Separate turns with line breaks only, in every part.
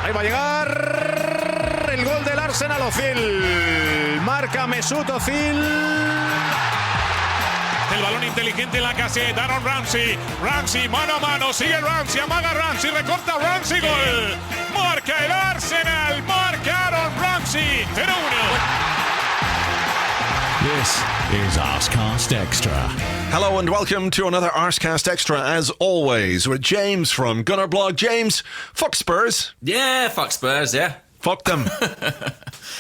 Ahí va a llegar el gol del Arsenal. Özil. Marca Mesut Özil.
El balón inteligente en la caseta. Aaron Ramsey. Ramsey, mano a mano. Sigue Ramsey. Amaga Ramsey. Recorta Ramsey. Gol. Marca el Arsenal. Marca Aaron Ramsey. 0-1.
This is Arsecast Extra.
Hello and welcome to another Arsecast Extra, as always, with James from Arseblog. James, fuck Spurs.
Yeah, fuck Spurs, yeah.
Fuck them.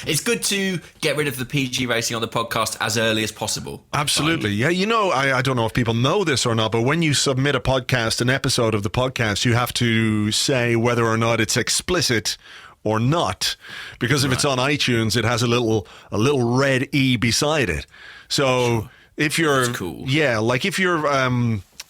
It's good to get rid of the PG rating on the podcast as early as possible.
Absolutely. Yeah, you know, I don't know if people know this or not, but when you submit a podcast, an episode of the podcast, you have to say whether or not it's explicit or not, because if it's on iTunes, it has a little red E beside it. So if you're,
that's cool.
Yeah, like if you're,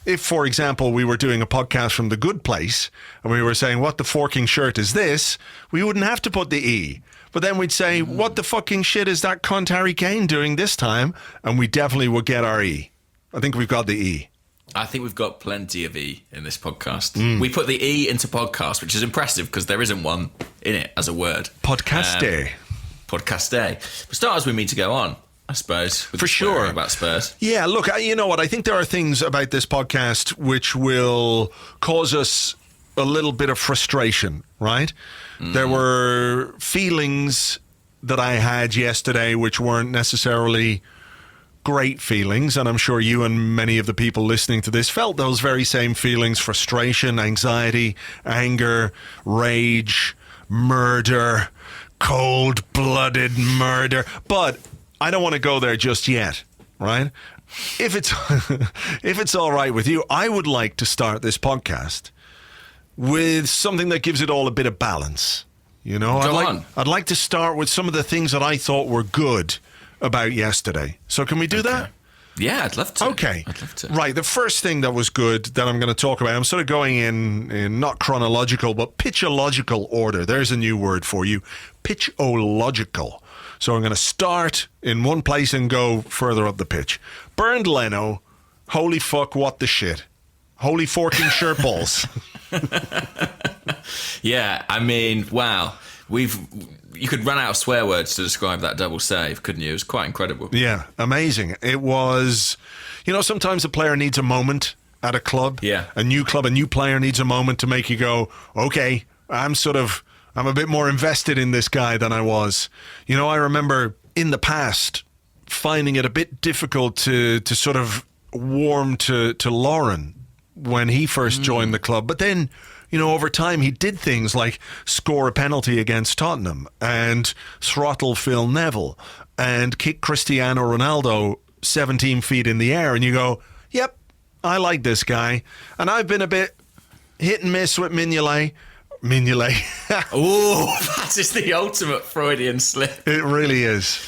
if for example we were doing a podcast from The Good Place and we were saying what the forking shirt is this, we wouldn't have to put the E. But then we'd say what the fucking shit is that cunt Harry Kane doing this time, and we definitely would get our E. I think we've got the E.
I think we've got plenty of E in this podcast. We put the E into podcast, which is impressive because there isn't one in it as a word.
Podcaste.
Podcaste. For starters, we mean to go on, I suppose. With
For sure.
About Spurs.
Yeah, look, you know what? I think there are things about this podcast which will cause us a little bit of frustration, right? There were feelings that I had yesterday which weren't necessarily great feelings, and I'm sure you and many of the people listening to this felt those very same feelings: frustration, anxiety, anger, rage, murder, cold-blooded murder. But I don't want to go there just yet, right? If it's if it's all right with you, I would like to start this podcast with something that gives it all a bit of balance. You know, I'd like to start with some of the things that I thought were good about yesterday. So can we do that?
Yeah, I'd love to.
Okay.
I'd love to.
Right, the first thing that was good that I'm going to talk about, I'm sort of going in not chronological, but pitchological order. There's a new word for you. Pitchological. So I'm going to start in one place and go further up the pitch. Bernd Leno, holy fuck, what the shit. Holy forking shirt balls.
Yeah, I mean, wow. You could run out of swear words to describe that double save, couldn't you? It was quite incredible.
Yeah, amazing. It was, you know, sometimes a player needs a moment at a club.
Yeah.
A new player needs a moment to make you go, okay, I'm a bit more invested in this guy than I was. You know, I remember in the past finding it a bit difficult to sort of warm to Lauren when he first joined the club. But then, you know, over time he did things like score a penalty against Tottenham and throttle Phil Neville and kick Cristiano Ronaldo 17 feet in the air. And you go, yep, I like this guy. And I've been a bit hit and miss with Mignolet.
Oh, that is the ultimate Freudian slip.
It really is.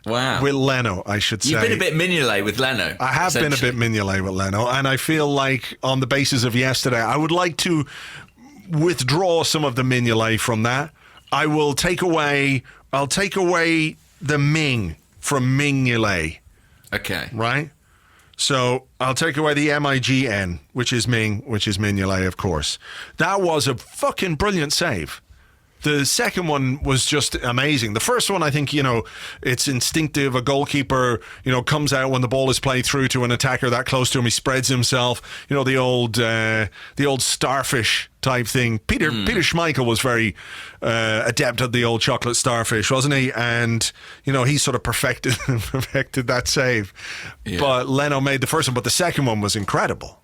Wow.
With Leno, I should say.
You've been a bit Mignolet with Leno.
I have been a bit Mignolet with Leno, and I feel like on the basis of yesterday, I would like to withdraw some of the Mignolet from that. I'll take away the Ming from Mignolet.
Okay.
Right? So I'll take away the MIGN, which is Ming, which is Mignolet, of course. That was a fucking brilliant save. The second one was just amazing. The first one, I think, you know, it's instinctive. A goalkeeper, you know, comes out when the ball is played through to an attacker that close to him. He spreads himself. You know, the old starfish type thing. Peter Schmeichel was very adept at the old chocolate starfish, wasn't he? And, you know, he sort of perfected that save. Yeah. But Leno made the first one, but the second one was incredible.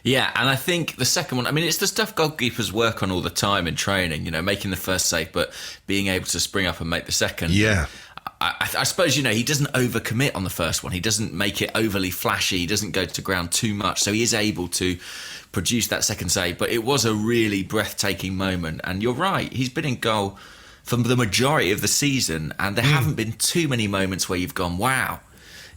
Yeah, and I think the second one, I mean, it's the stuff goalkeepers work on all the time in training, you know, making the first save, but being able to spring up and make the second.
Yeah.
I suppose, you know, he doesn't overcommit on the first one. He doesn't make it overly flashy. He doesn't go to ground too much. So he is able to produce that second save. But it was a really breathtaking moment. And you're right, he's been in goal for the majority of the season. And there haven't been too many moments where you've gone, wow,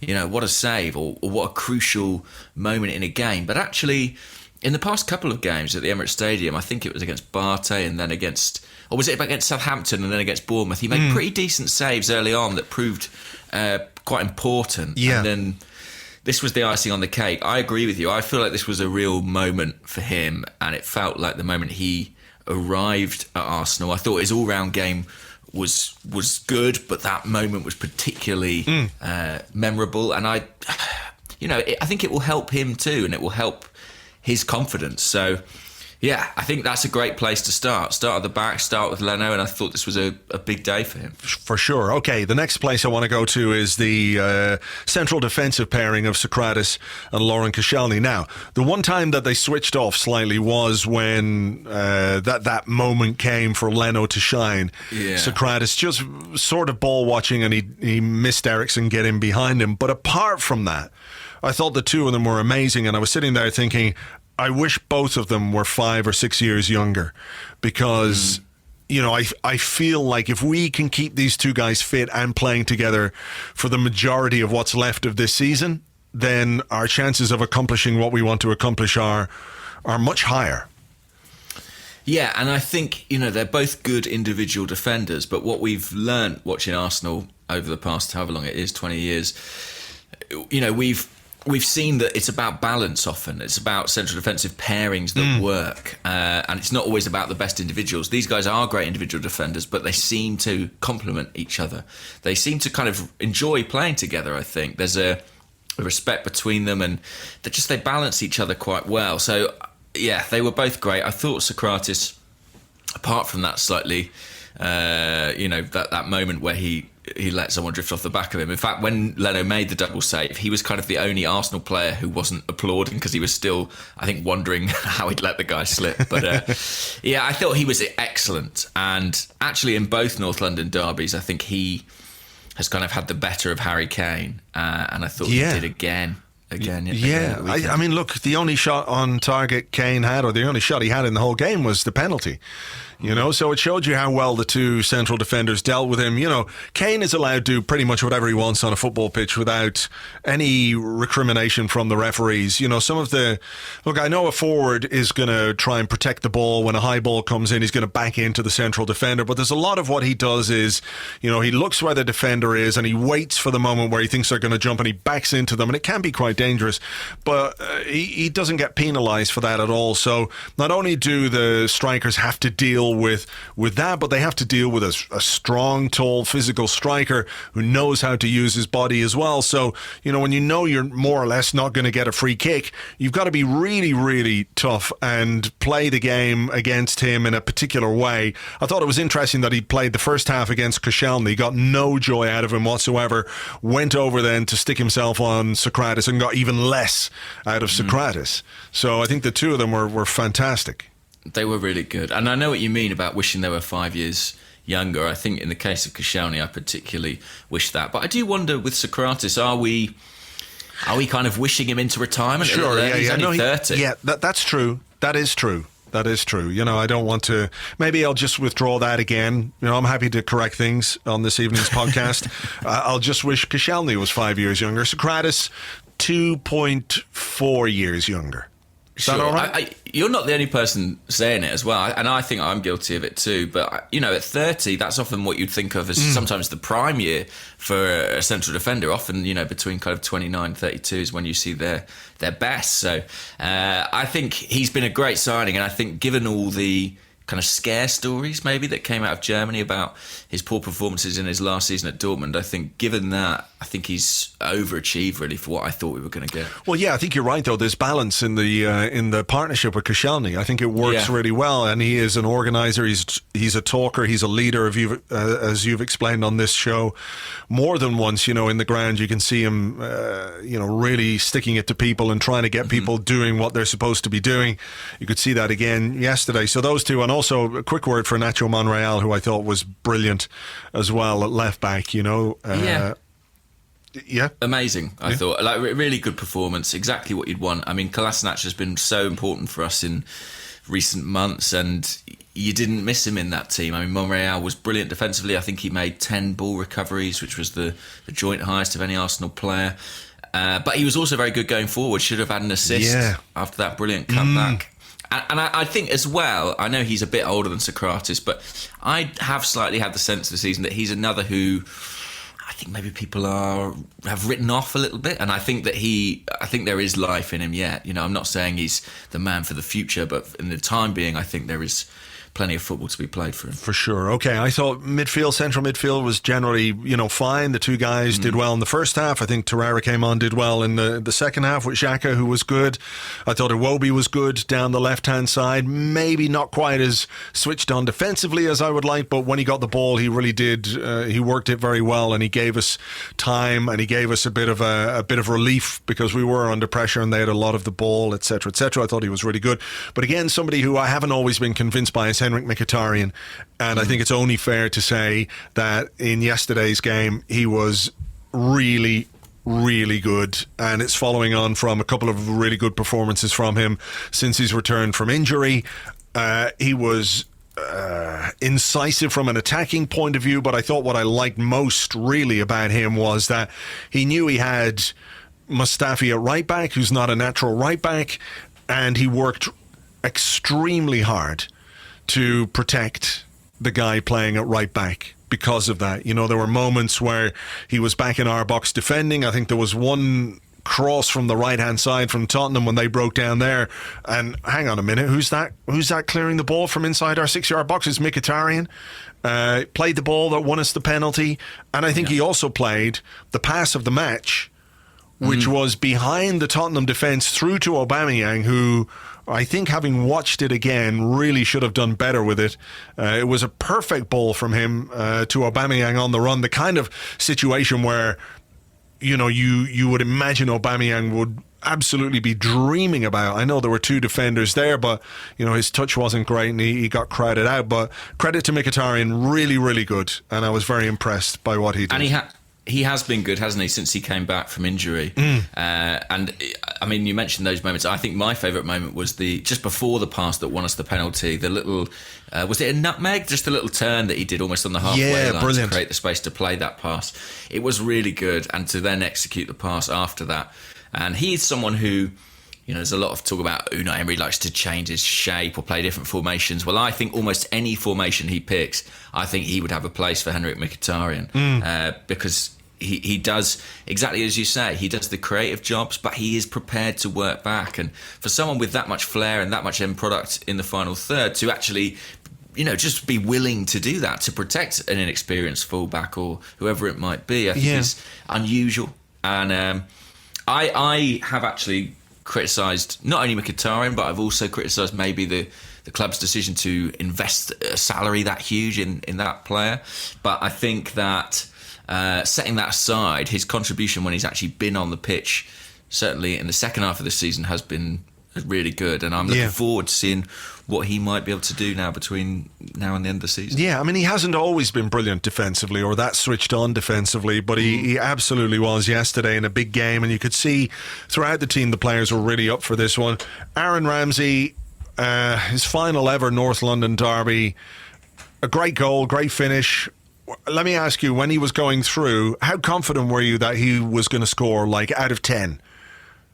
you know, what a save or what a crucial moment in a game. But actually, in the past couple of games at the Emirates Stadium, I think it was against Barté and then against, or was it against Southampton and then against Bournemouth? He made pretty decent saves early on that proved quite important.
Yeah.
And then this was the icing on the cake. I agree with you. I feel like this was a real moment for him, and it felt like the moment he arrived at Arsenal. I thought his all-round game was good, but that moment was particularly memorable. And I think it will help him too, and it will help his confidence. So, yeah, I think that's a great place to start. Start at the back, start with Leno, and I thought this was a big day for him.
For sure. Okay, the next place I want to go to is the central defensive pairing of Socrates and Laurent Koscielny. Now, the one time that they switched off slightly was when that moment came for Leno to shine.
Yeah.
Socrates just sort of ball watching, and he missed Eriksen get in behind him. But apart from that, I thought the two of them were amazing, and I was sitting there thinking, I wish both of them were 5 or 6 years younger, because I feel like if we can keep these two guys fit and playing together for the majority of what's left of this season, then our chances of accomplishing what we want to accomplish are much higher.
Yeah, and I think, they're both good individual defenders, but what we've learned watching Arsenal over the past, however long it is, 20 years, we've seen that it's about balance often. It's about central defensive pairings that work. And it's not always about the best individuals. These guys are great individual defenders, but they seem to complement each other. They seem to kind of enjoy playing together, I think. There's a respect between them, and they balance each other quite well. So, yeah, they were both great. I thought Socrates, apart from that slightly, that moment where he let someone drift off the back of him. In fact, when Leno made the double save, he was kind of the only Arsenal player who wasn't applauding, because he was still, I think, wondering how he'd let the guy slip. But yeah, I thought he was excellent. And actually, in both North London derbies, I think he has kind of had the better of Harry Kane. And I thought he did again.
I mean, look, the only shot on target Kane had, or the only shot he had in the whole game, was the penalty. So it showed you how well the two central defenders dealt with him. Kane is allowed to do pretty much whatever he wants on a football pitch without any recrimination from the referees. I know a forward is going to try and protect the ball. When a high ball comes in, he's going to back into the central defender. But there's a lot of what he does is, he looks where the defender is and he waits for the moment where he thinks they're going to jump, and he backs into them, and it can be quite dangerous. But he doesn't get penalised for that at all. So not only do the strikers have to deal with that, but they have to deal with a strong, tall, physical striker who knows how to use his body as well. So, when you're more or less not going to get a free kick, you've got to be really, really tough and play the game against him in a particular way. I thought it was interesting that he played the first half against Koscielny, got no joy out of him whatsoever, went over then to stick himself on Socrates and got even less out of Socrates. So I think the two of them were fantastic.
They were really good. And I know what you mean about wishing they were 5 years younger. I think in the case of Koscielny, I particularly wish that. But I do wonder with Socrates, are we kind of wishing him into retirement?
Sure,
He's only 30.
That's true. That is true. I don't want to. Maybe I'll just withdraw that again. I'm happy to correct things on this evening's podcast. I'll just wish Koscielny was 5 years younger. Socrates, 2.4 years younger. Is that all right?
You're not the only person saying it as well, and I think I'm guilty of it too. But at 30, that's often what you'd think of as sometimes the prime year for a central defender. Often, between kind of 29 and 32 is when you see their best. So I think he's been a great signing, and I think given all the kind of scare stories maybe that came out of Germany about his poor performances in his last season at Dortmund, I think given that, I think he's overachieved really for what I thought we were going to get. Well,
yeah, I think you're right though. There's balance in the partnership with Koscielny. I think it works really well, and he is an organizer. He's a talker. He's a leader. As you've explained on this show more than once. In the ground you can see him, really sticking it to people and trying to get people doing what they're supposed to be doing. You could see that again yesterday. So those two, and also a quick word for Nacho Monreal, who I thought was brilliant as well at left back.
Amazing. I thought really good performance, exactly what you'd want. I mean, Kolasinac has been so important for us in recent months, and you didn't miss him in that team. I mean, Monreal was brilliant defensively. I think he made 10 ball recoveries, which was the joint highest of any Arsenal player. But he was also very good going forward. Should have had an assist after that brilliant cutback. And I think as well, I know he's a bit older than Socrates, but I have slightly had the sense this season that he's another who I think maybe people have written off a little bit, and I think there is life in him yet. I'm not saying he's the man for the future, but in the time being, I think there is plenty of football to be played for him.
For sure. Okay, I thought central midfield was generally, fine. The two guys did well in the first half. I think Torreira came on, did well in the second half with Xhaka, who was good. I thought Iwobi was good down the left-hand side. Maybe not quite as switched on defensively as I would like, but when he got the ball, he really did. He worked it very well, and he gave us time, and he gave us a bit of relief because we were under pressure and they had a lot of the ball, etc., etc. I thought he was really good. But again, somebody who I haven't always been convinced by is Henrik Mkhitaryan, and I think it's only fair to say that in yesterday's game he was really, really good, and it's following on from a couple of really good performances from him since his return from injury. He was incisive from an attacking point of view, but I thought what I liked most really about him was that he knew he had Mustafi at right back, who's not a natural right back, and he worked extremely hard to protect the guy playing at right back because of that. There were moments where he was back in our box defending. I think there was one cross from the right hand side from Tottenham when they broke down there, and hang on a minute, who's that clearing the ball from inside our 6-yard box? It's Mkhitaryan. Played the ball that won us the penalty, and I think he also played the pass of the match, which was behind the Tottenham defence through to Aubameyang, who I think, having watched it again, really should have done better with it. It was a perfect ball from him to Aubameyang on the run, the kind of situation where you would imagine Aubameyang would absolutely be dreaming about. I know there were two defenders there, but his touch wasn't great and he got crowded out. But credit to Mkhitaryan, really, really good, and I was very impressed by what he did.
And he has been good, hasn't he, since he came back from injury? And I mean, you mentioned those moments. I think my favourite moment was just before the pass that won us the penalty. The little was it a nutmeg? Just a little turn that he did almost on the halfway line
brilliant.
To create the space to play that pass. It was really good, and to then execute the pass after that. And he's someone who, there's a lot of talk about Unai Emery likes to change his shape or play different formations. Well, I think almost any formation he picks, I think he would have a place for Henrik Mkhitaryan because he does exactly as you say. He does the creative jobs, but he is prepared to work back. And for someone with that much flair and that much end product in the final third to actually, just be willing to do that, to protect an inexperienced fullback or whoever it might be, I think is unusual. And I have actually criticised not only Mkhitaryan, but I've also criticised maybe the club's decision to invest a salary that huge in that player. But I think that setting that aside, his contribution when he's actually been on the pitch, certainly in the second half of the season, has been really good. And I'm looking forward to seeing what he might be able to do now between now and the end of the season. Yeah,
I mean, he hasn't always been brilliant defensively or that switched on defensively, but he absolutely was yesterday in a big game, and you could see throughout the team the players were really up for this one. Aaron Ramsey, his final ever North London derby, a great goal, great finish. Let me ask you, when he was going through, how confident were you that he was going to score, out of 10?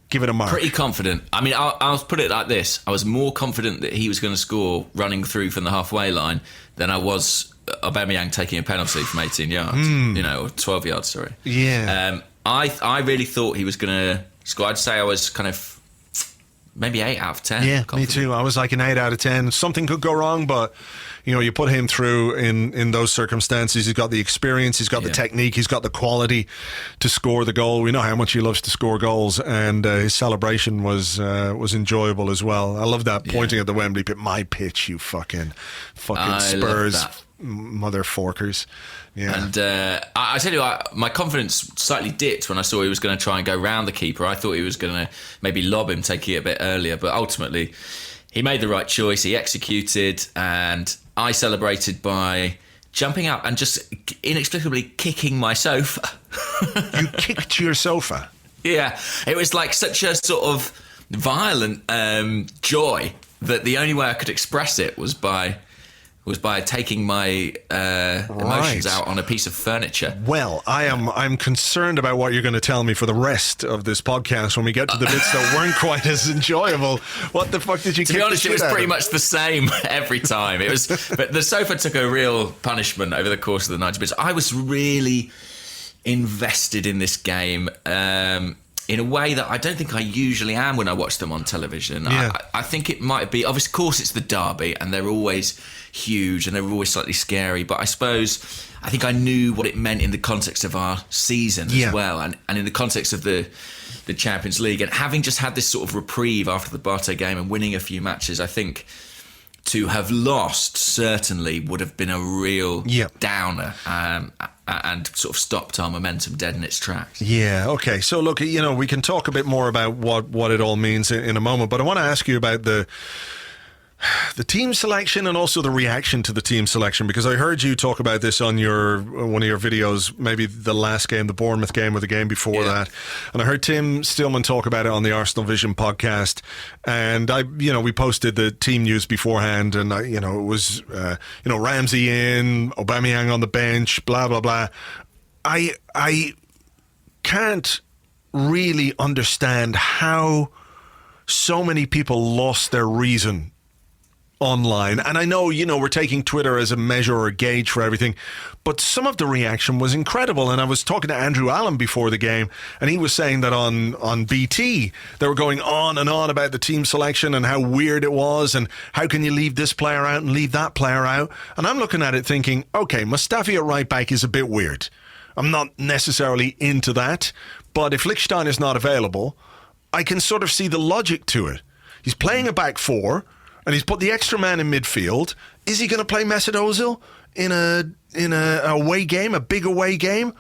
Give it a mark.
Pretty confident. I mean, I'll put it like this. I was more confident that he was going to score running through from the halfway line than I was Aubameyang taking a penalty from 18 yards, or 12 yards, sorry.
Yeah.
I really thought he was going to score. I'd say I was kind of maybe 8 out of 10.
Yeah,
confident.
Me too. I was like an 8 out of 10. Something could go wrong, but you put him through in those circumstances. He's got the experience, he's got the technique, he's got the quality to score the goal. We know how much he loves to score goals, and his celebration was enjoyable as well. I love that pointing at the Wembley pit. My pitch, you fucking Spurs mother forkers. Yeah. And
I tell you what, my confidence slightly dipped when I saw he was going to try and go round the keeper. I thought he was going to maybe lob him, taking it a bit earlier, but ultimately he made the right choice. He executed, and I celebrated by jumping up and just inexplicably kicking my sofa.
You kicked your sofa?
Yeah. It was like such a sort of violent joy that the only way I could express it was by taking my emotions out on a piece of furniture.
Well, I'm concerned about what you're going to tell me for the rest of this podcast when we get to the bits that weren't quite as enjoyable. What the fuck did you kick?
To be honest, it was pretty much the same every time. But the sofa took a real punishment over the course of the 90 minutes. I was really invested in this game. in a way that I don't think I usually am when I watch them on television.
Yeah.
I think it might be, of course it's the derby and they're always huge and they're always slightly scary, but I think I knew what it meant in the context of our season as well, and in the context of the Champions League. And having just had this sort of reprieve after the Barto game and winning a few matches, I think to have lost certainly would have been a real downer, and sort of stopped our momentum dead in its tracks.
Yeah, okay. So look, we can talk a bit more about what it all means in a moment, but I want to ask you about the team selection and also the reaction to the team selection, because I heard you talk about this on one of your videos, maybe the last game, the Bournemouth game or the game before that, and I heard Tim Stillman talk about it on the Arsenal Vision podcast, and we posted the team news beforehand, and it was Ramsey in, Aubameyang on the bench, blah blah blah. I can't really understand how so many people lost their reason online. And I know, we're taking Twitter as a measure or a gauge for everything, but some of the reaction was incredible. And I was talking to Andrew Allen before the game, and he was saying that on BT, they were going on and on about the team selection and how weird it was and how can you leave this player out and leave that player out. And I'm looking at it thinking, okay, Mustafi at right back is a bit weird. I'm not necessarily into that, but if Lichtstein is not available, I can sort of see the logic to it. He's playing a back four, and he's put the extra man in midfield. Is he going to play Mesut Ozil in a away game, a big away game?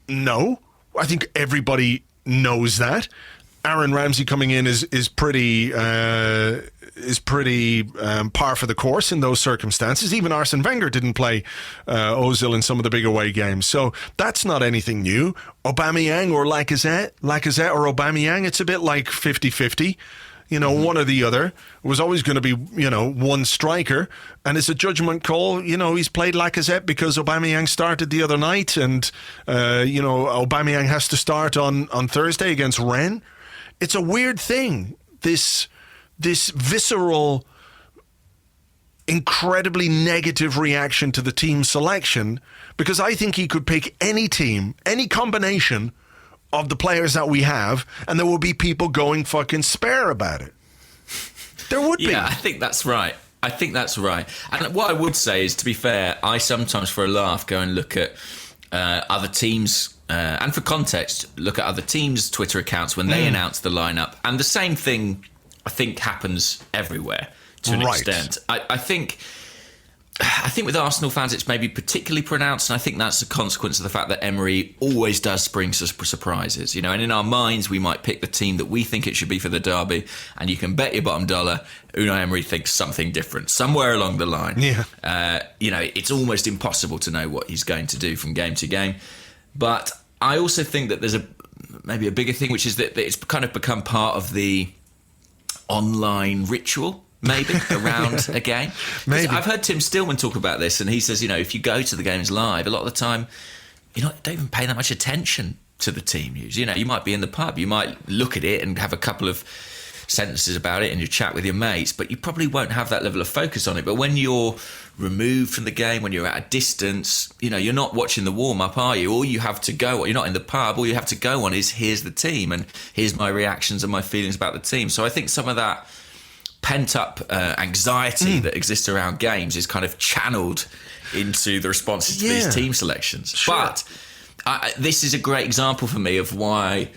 No. I think everybody knows that. Aaron Ramsey coming in is pretty par for the course in those circumstances. Even Arsene Wenger didn't play Ozil in some of the big away games, so that's not anything new. Aubameyang or Lacazette or Aubameyang, it's a bit like 50-50. One or the other. It was always going to be, one striker. And it's a judgment call. He's played Lacazette because Aubameyang started the other night. And, Aubameyang has to start on Thursday against Rennes. It's a weird thing. This visceral, incredibly negative reaction to the team selection. Because I think he could pick any team, any combination of the players that we have, and there will be people going fucking spare about it. There would be.
Yeah, I think that's right. And what I would say is, to be fair, I sometimes for a laugh go and look at other teams, and for context, look at other teams' Twitter accounts when they announce the lineup. And the same thing, I think, happens everywhere to an extent. I think with Arsenal fans, it's maybe particularly pronounced, and I think that's a consequence of the fact that Emery always does bring surprises, and in our minds, we might pick the team that we think it should be for the derby, and you can bet your bottom dollar Unai Emery thinks something different somewhere along the line. It's almost impossible to know what he's going to do from game to game. But I also think that there's maybe a bigger thing, which is that it's kind of become part of the online ritual, maybe, around a game. Maybe. I've heard Tim Stillman talk about this, and he says, if you go to the games live, a lot of the time, don't even pay that much attention to the team news. You might be in the pub, you might look at it and have a couple of sentences about it and you chat with your mates, but you probably won't have that level of focus on it. But when you're removed from the game, when you're at a distance, you're not watching the warm-up, are you? All you have to go, you're not in the pub, all you have to go on is, here's the team, and here's my reactions and my feelings about the team. So I think some of that pent-up anxiety that exists around games is kind of channeled into the responses to these team selections. Sure. But this is a great example for me of why,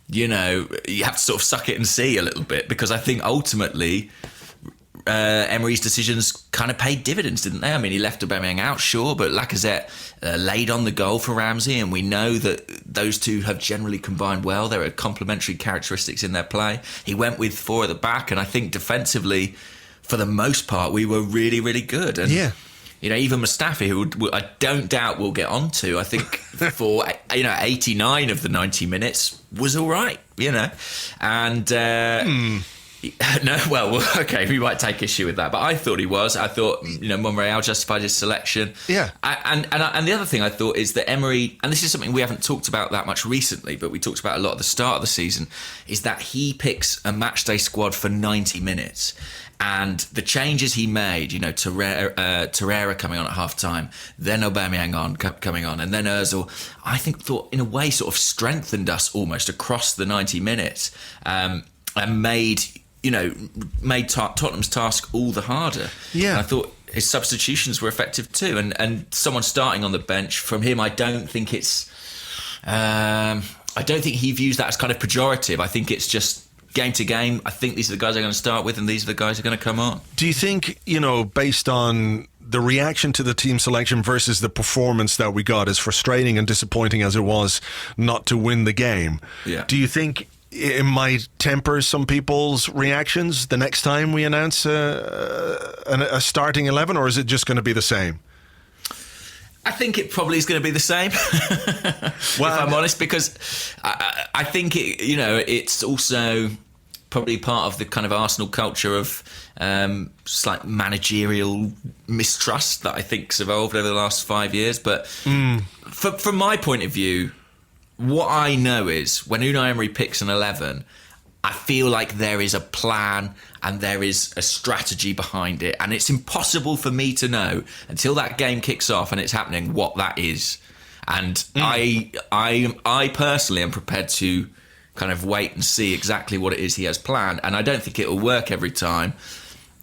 you have to sort of suck it and see a little bit, because I think ultimately Emery's decisions kind of paid dividends, didn't they? I mean, he left Aubameyang out, sure, but Lacazette laid on the goal for Ramsey, and we know that those two have generally combined well. There are complementary characteristics in their play. He went with four at the back, and I think defensively, for the most part, we were really, really good. And even Mustafi, who I don't doubt we'll get onto, I think for 89 of the 90 minutes was all right, and No, well, okay, we might take issue with that, but I thought he was. I thought, Monreal justified his selection.
Yeah.
And the other thing I thought is that Emery, and this is something we haven't talked about that much recently, but we talked about a lot at the start of the season, is that he picks a matchday squad for 90 minutes. And the changes he made, Torreira coming on at half-time, then Aubameyang coming on, and then Ozil, I think thought in a way sort of strengthened us almost across the 90 minutes and made Tottenham's task all the harder.
Yeah.
And I thought his substitutions were effective too. And someone starting on the bench, from him, I don't think it's... I don't think he views that as kind of pejorative. I think it's just game to game. I think these are the guys I'm going to start with and these are the guys who are going to come on.
Do you think, based on the reaction to the team selection versus the performance that we got, as frustrating and disappointing as it was not to win the game, do you think it might temper some people's reactions the next time we announce a starting 11, or is it just going to be the same?
I think it probably is going to be the same, if I'm honest, because I think it's also probably part of the kind of Arsenal culture of slight managerial mistrust that I think's evolved over the last 5 years. But from my point of view, what I know is when Unai Emery picks an 11, I feel like there is a plan and there is a strategy behind it. And it's impossible for me to know until that game kicks off and it's happening what that is. And I personally am prepared to kind of wait and see exactly what it is he has planned. And I don't think it'll work every time.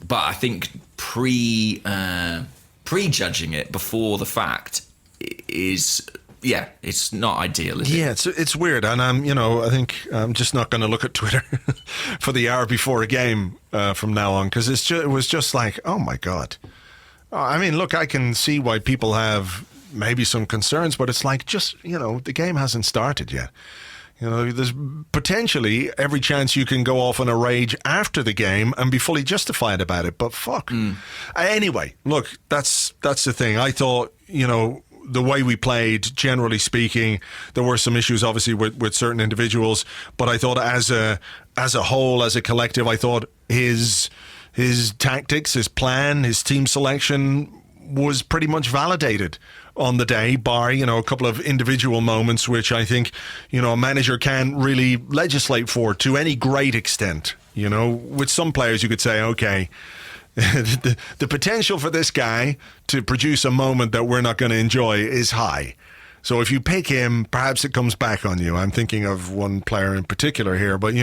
But I think prejudging it before the fact is... Yeah, it's not ideal, is it?
Yeah, it's weird, and I think I'm just not going to look at Twitter for the hour before a game from now on, because it was just like, oh my God. I mean, look, I can see why people have maybe some concerns, but it's like just the game hasn't started yet. There's potentially every chance you can go off on a rage after the game and be fully justified about it, but fuck. Anyway, look, that's the thing. I thought, the way we played, generally speaking, there were some issues obviously with certain individuals, but I thought as a whole, as a collective, I thought his tactics, his plan, his team selection was pretty much validated on the day, bar a couple of individual moments which I think a manager can't really legislate for to any great extent. With some players you could say, okay, the potential for this guy to produce a moment that we're not going to enjoy is high. So if you pick him, perhaps it comes back on you. I'm thinking of one player in particular here, but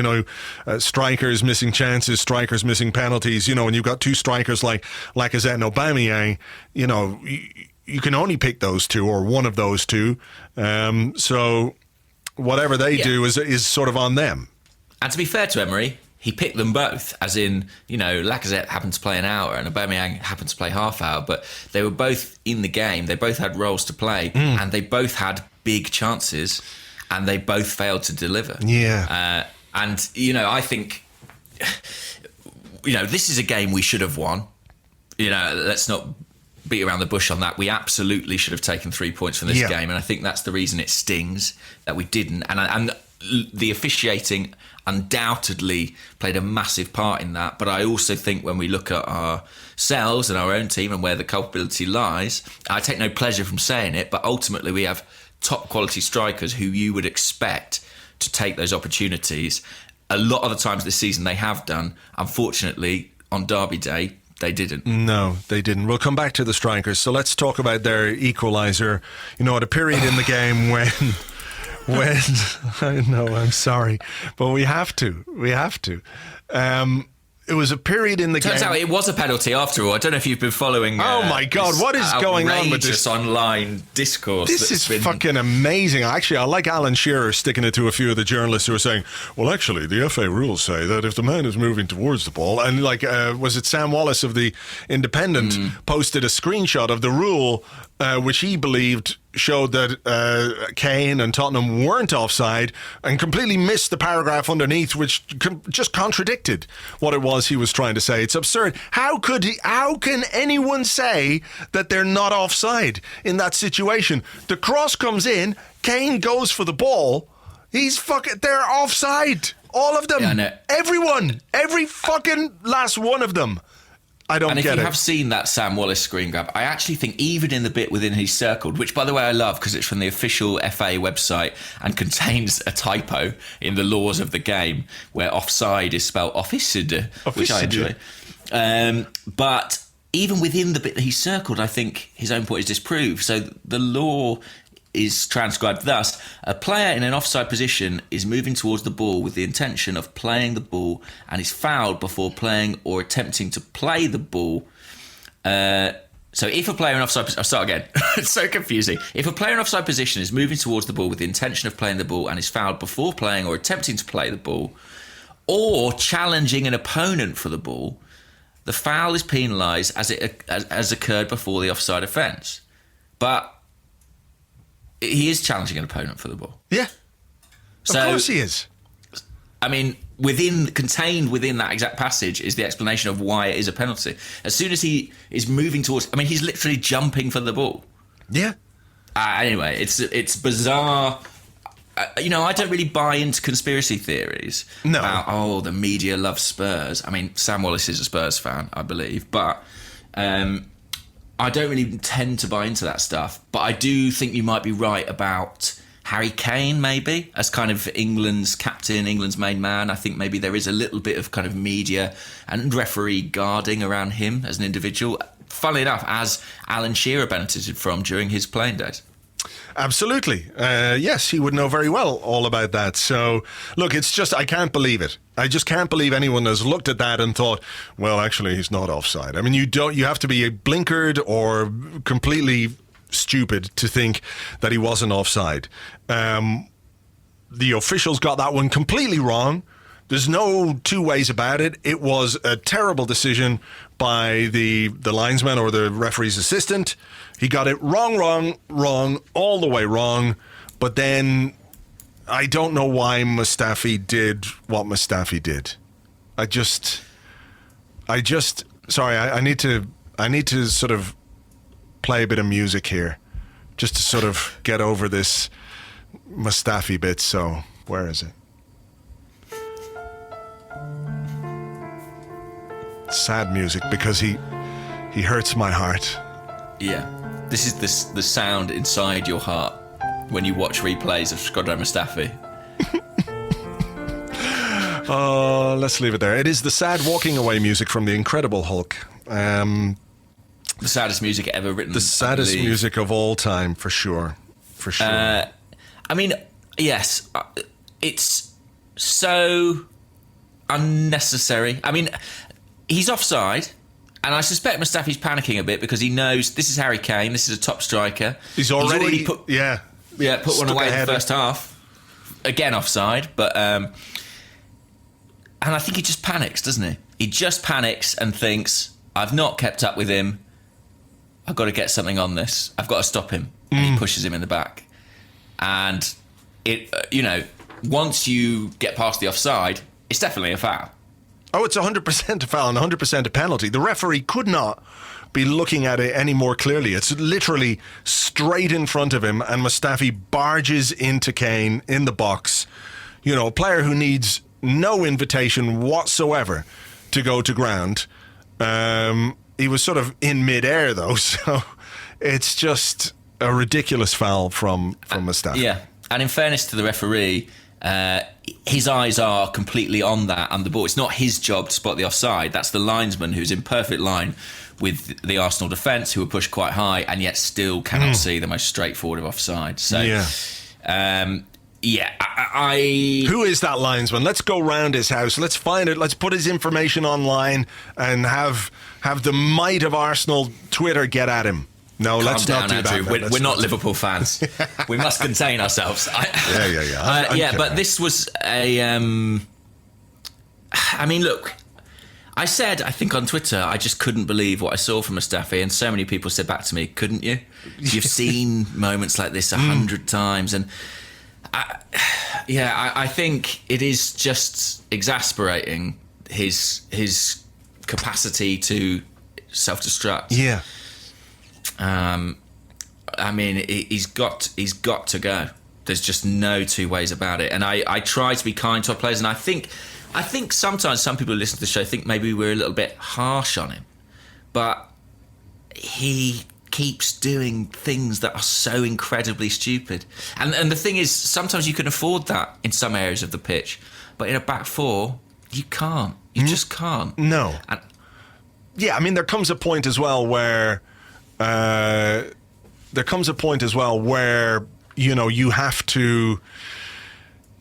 strikers missing chances, strikers missing penalties. When you've got two strikers like Lacazette and Aubameyang, you can only pick those two or one of those two. So whatever they do is sort of on them.
And to be fair to Emery, he picked them both, as in, Lacazette happened to play an hour and Aubameyang happened to play half hour, but they were both in the game. They both had roles to play and they both had big chances and they both failed to deliver.
Yeah.
I think, this is a game we should have won. Let's not beat around the bush on that. We absolutely should have taken 3 points from this game. And I think that's the reason it stings that we didn't. And the officiating undoubtedly played a massive part in that, but I also think when we look at ourselves and our own team and where the culpability lies, I take no pleasure from saying it, but ultimately we have top quality strikers who you would expect to take those opportunities. A lot of the times this season they have done. Unfortunately, on Derby Day, they didn't. No,
they didn't. We'll come back to the strikers. So let's talk about their equaliser. At a period in the game when I know, I'm sorry, but we have to. It was a period in the game.
Turns out it was a penalty after all. I don't know if you've been following.
Oh my God, what is going on with this
online discourse?
This is fucking amazing. Actually, I like Alan Shearer sticking it to a few of the journalists who are saying, well, actually, the FA rules say that if the man is moving towards the ball, and was it Sam Wallace of the Independent posted a screenshot of the rule which he believed showed that Kane and Tottenham weren't offside, and completely missed the paragraph underneath, which just contradicted what it was he was trying to say. It's absurd. How can anyone say that they're not offside in that situation? The cross comes in, Kane goes for the ball, they're offside. All of them.
Yeah, I know.
Everyone. Every fucking last one of them. I don't get it.
And if you have seen that Sam Wallace screen grab, I actually think even in the bit within he's circled, which by the way I love because it's from the official FA website and contains a typo in the laws of the game where offside is spelled offside, which I enjoy. But even within the bit that he's circled, I think his own point is disproved. So the law is transcribed thus: a player in an offside position is moving towards the ball with the intention of playing the ball and is fouled before playing or attempting to play the ball. So if a player in offside position... I'll start again. It's so confusing. If a player in offside position is moving towards the ball with the intention of playing the ball and is fouled before playing or attempting to play the ball, or challenging an opponent for the ball, the foul is penalised as occurred before the offside offence. But he is challenging an opponent for the ball.
Yeah. Of course he is.
I mean, contained within that exact passage is the explanation of why it is a penalty. As soon as he is moving towards... I mean, he's literally jumping for the ball.
Yeah.
Anyway, it's bizarre. I don't really buy into conspiracy theories.
No.
About, the media loves Spurs. I mean, Sam Wallace is a Spurs fan, I believe. But... I don't really tend to buy into that stuff, but I do think you might be right about Harry Kane, maybe, as kind of England's captain, England's main man. I think maybe there is a little bit of kind of media and referee guarding around him as an individual. Funnily enough, as Alan Shearer benefited from during his playing days.
Absolutely. Yes, he would know very well all about that. So, look, it's just, I can't believe it. I just can't believe anyone has looked at that and thought, well, actually, he's not offside. I mean, you have to be blinkered or completely stupid to think that he wasn't offside. The officials got that one completely wrong. There's no two ways about it. It was a terrible decision by the linesman or the referee's assistant. He got it wrong, all the way wrong. But then I don't know why Mustafi did what Mustafi did. I just sorry, I need to sort of play a bit of music here just to sort of get over this Mustafi bit. So where is it? Sad music because he hurts my heart.
Yeah. This is the sound inside your heart when you watch replays of Shkodran Mustafi.
Oh, let's leave it there. It is the sad walking away music from The Incredible Hulk.
The saddest music ever written.
The saddest music of all time, for sure. For sure.
I mean, yes, it's so unnecessary. I mean, he's offside. And I suspect Mustafi's panicking a bit because he knows this is Harry Kane. This is a top striker.
He's already
put
put
one away in the first half. Again, offside. But and I think he just panics, doesn't he? He just panics and thinks, I've not kept up with him. I've got to get something on this. I've got to stop him. And he pushes him in the back. And it, once you get past the offside, it's definitely a foul.
Oh, it's 100% a foul and 100% a penalty. The referee could not be looking at it any more clearly. It's literally straight in front of him, and Mustafi barges into Kane in the box. A player who needs no invitation whatsoever to go to ground. He was sort of in midair, though, so it's just a ridiculous foul from Mustafi.
Yeah, and in fairness to the referee, his eyes are completely on that and the ball. It's not his job to spot the offside. That's the linesman who's in perfect line with the Arsenal defence, who are pushed quite high and yet still cannot see the most straightforward of offside. So,
Who is that linesman? Let's go round his house. Let's find it. Let's put his information online and have the might of Arsenal Twitter get at him. No, let's not do that.
We're not Liverpool fans. We must contain ourselves.
Yeah.
But this was a... I mean, look, I said, I think on Twitter, I just couldn't believe what I saw from Mustafi, and so many people said back to me, couldn't you? You've seen moments like this 100 times, and I think it is just exasperating his capacity to self-destruct.
Yeah.
I mean, he's got to go. There's just no two ways about it. And I try to be kind to our players, and I think sometimes some people who listen to the show think maybe we're a little bit harsh on him. But he keeps doing things that are so incredibly stupid. And the thing is, sometimes you can afford that in some areas of the pitch, but in a back four, you can't. You just can't.
No. Yeah, I mean, there comes a point as well where you know, you have to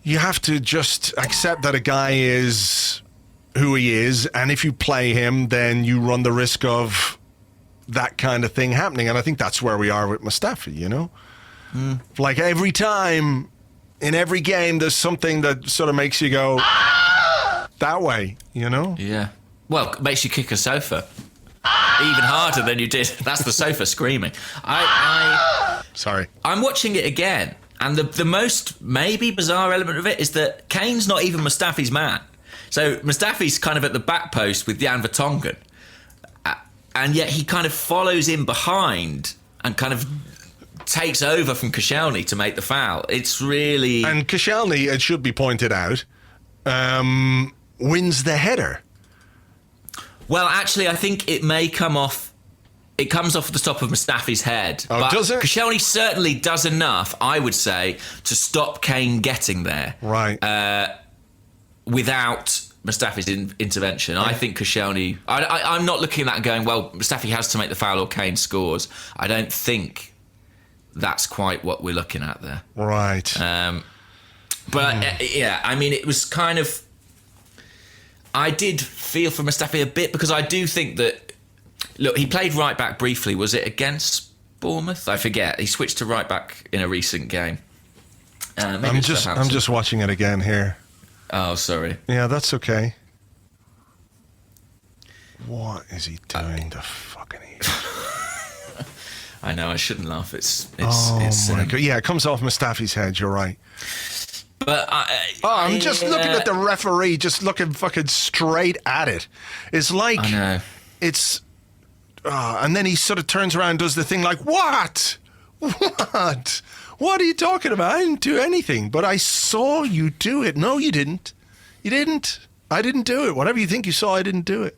just accept that a guy is who he is, and if you play him, then you run the risk of that kind of thing happening. And I think that's where we are with Mustafi, you know? Like every time, in every game, there's something that sort of makes you go that way, you know?
Yeah. Well, it makes you kick a sofa. Even harder than you did. That's the sofa screaming.
Sorry.
I'm watching it again, and the most maybe bizarre element of it is that Kane's not even Mustafi's man. So Mustafi's kind of at the back post with Jan Vertonghen, and yet he kind of follows in behind and kind of takes over from Koscielny to make the foul. It's really...
And Koscielny, it should be pointed out, wins the header.
Well, actually, I think it may come off... It comes off the top of Mustafi's head.
Oh,
but
does it?
Koscielny certainly does enough, I would say, to stop Kane getting there.
Right.
Without Mustafi's intervention. I think Koscielny... I'm not looking at that and going, well, Mustafi has to make the foul or Kane scores. I don't think that's quite what we're looking at there.
Right.
Yeah, I mean, it was kind of... I did feel for Mustafi a bit, because I do think that... Look, he played right back briefly. Was it against Bournemouth? I forget. He switched to right back in a recent game.
I'm just watching it again here.
Oh, sorry.
Yeah, that's okay. What is he doing to fucking idiot?
I know, I shouldn't laugh. It's
my God. Yeah, it comes off Mustafi's head, you're right.
But
I'm just looking at the referee, just looking fucking straight at it. It's like...
I know.
It's... and then he sort of turns around and does the thing like, what? What? What are you talking about? I didn't do anything, but I saw you do it. No, you didn't. You didn't. I didn't do it. Whatever you think you saw, I didn't do it.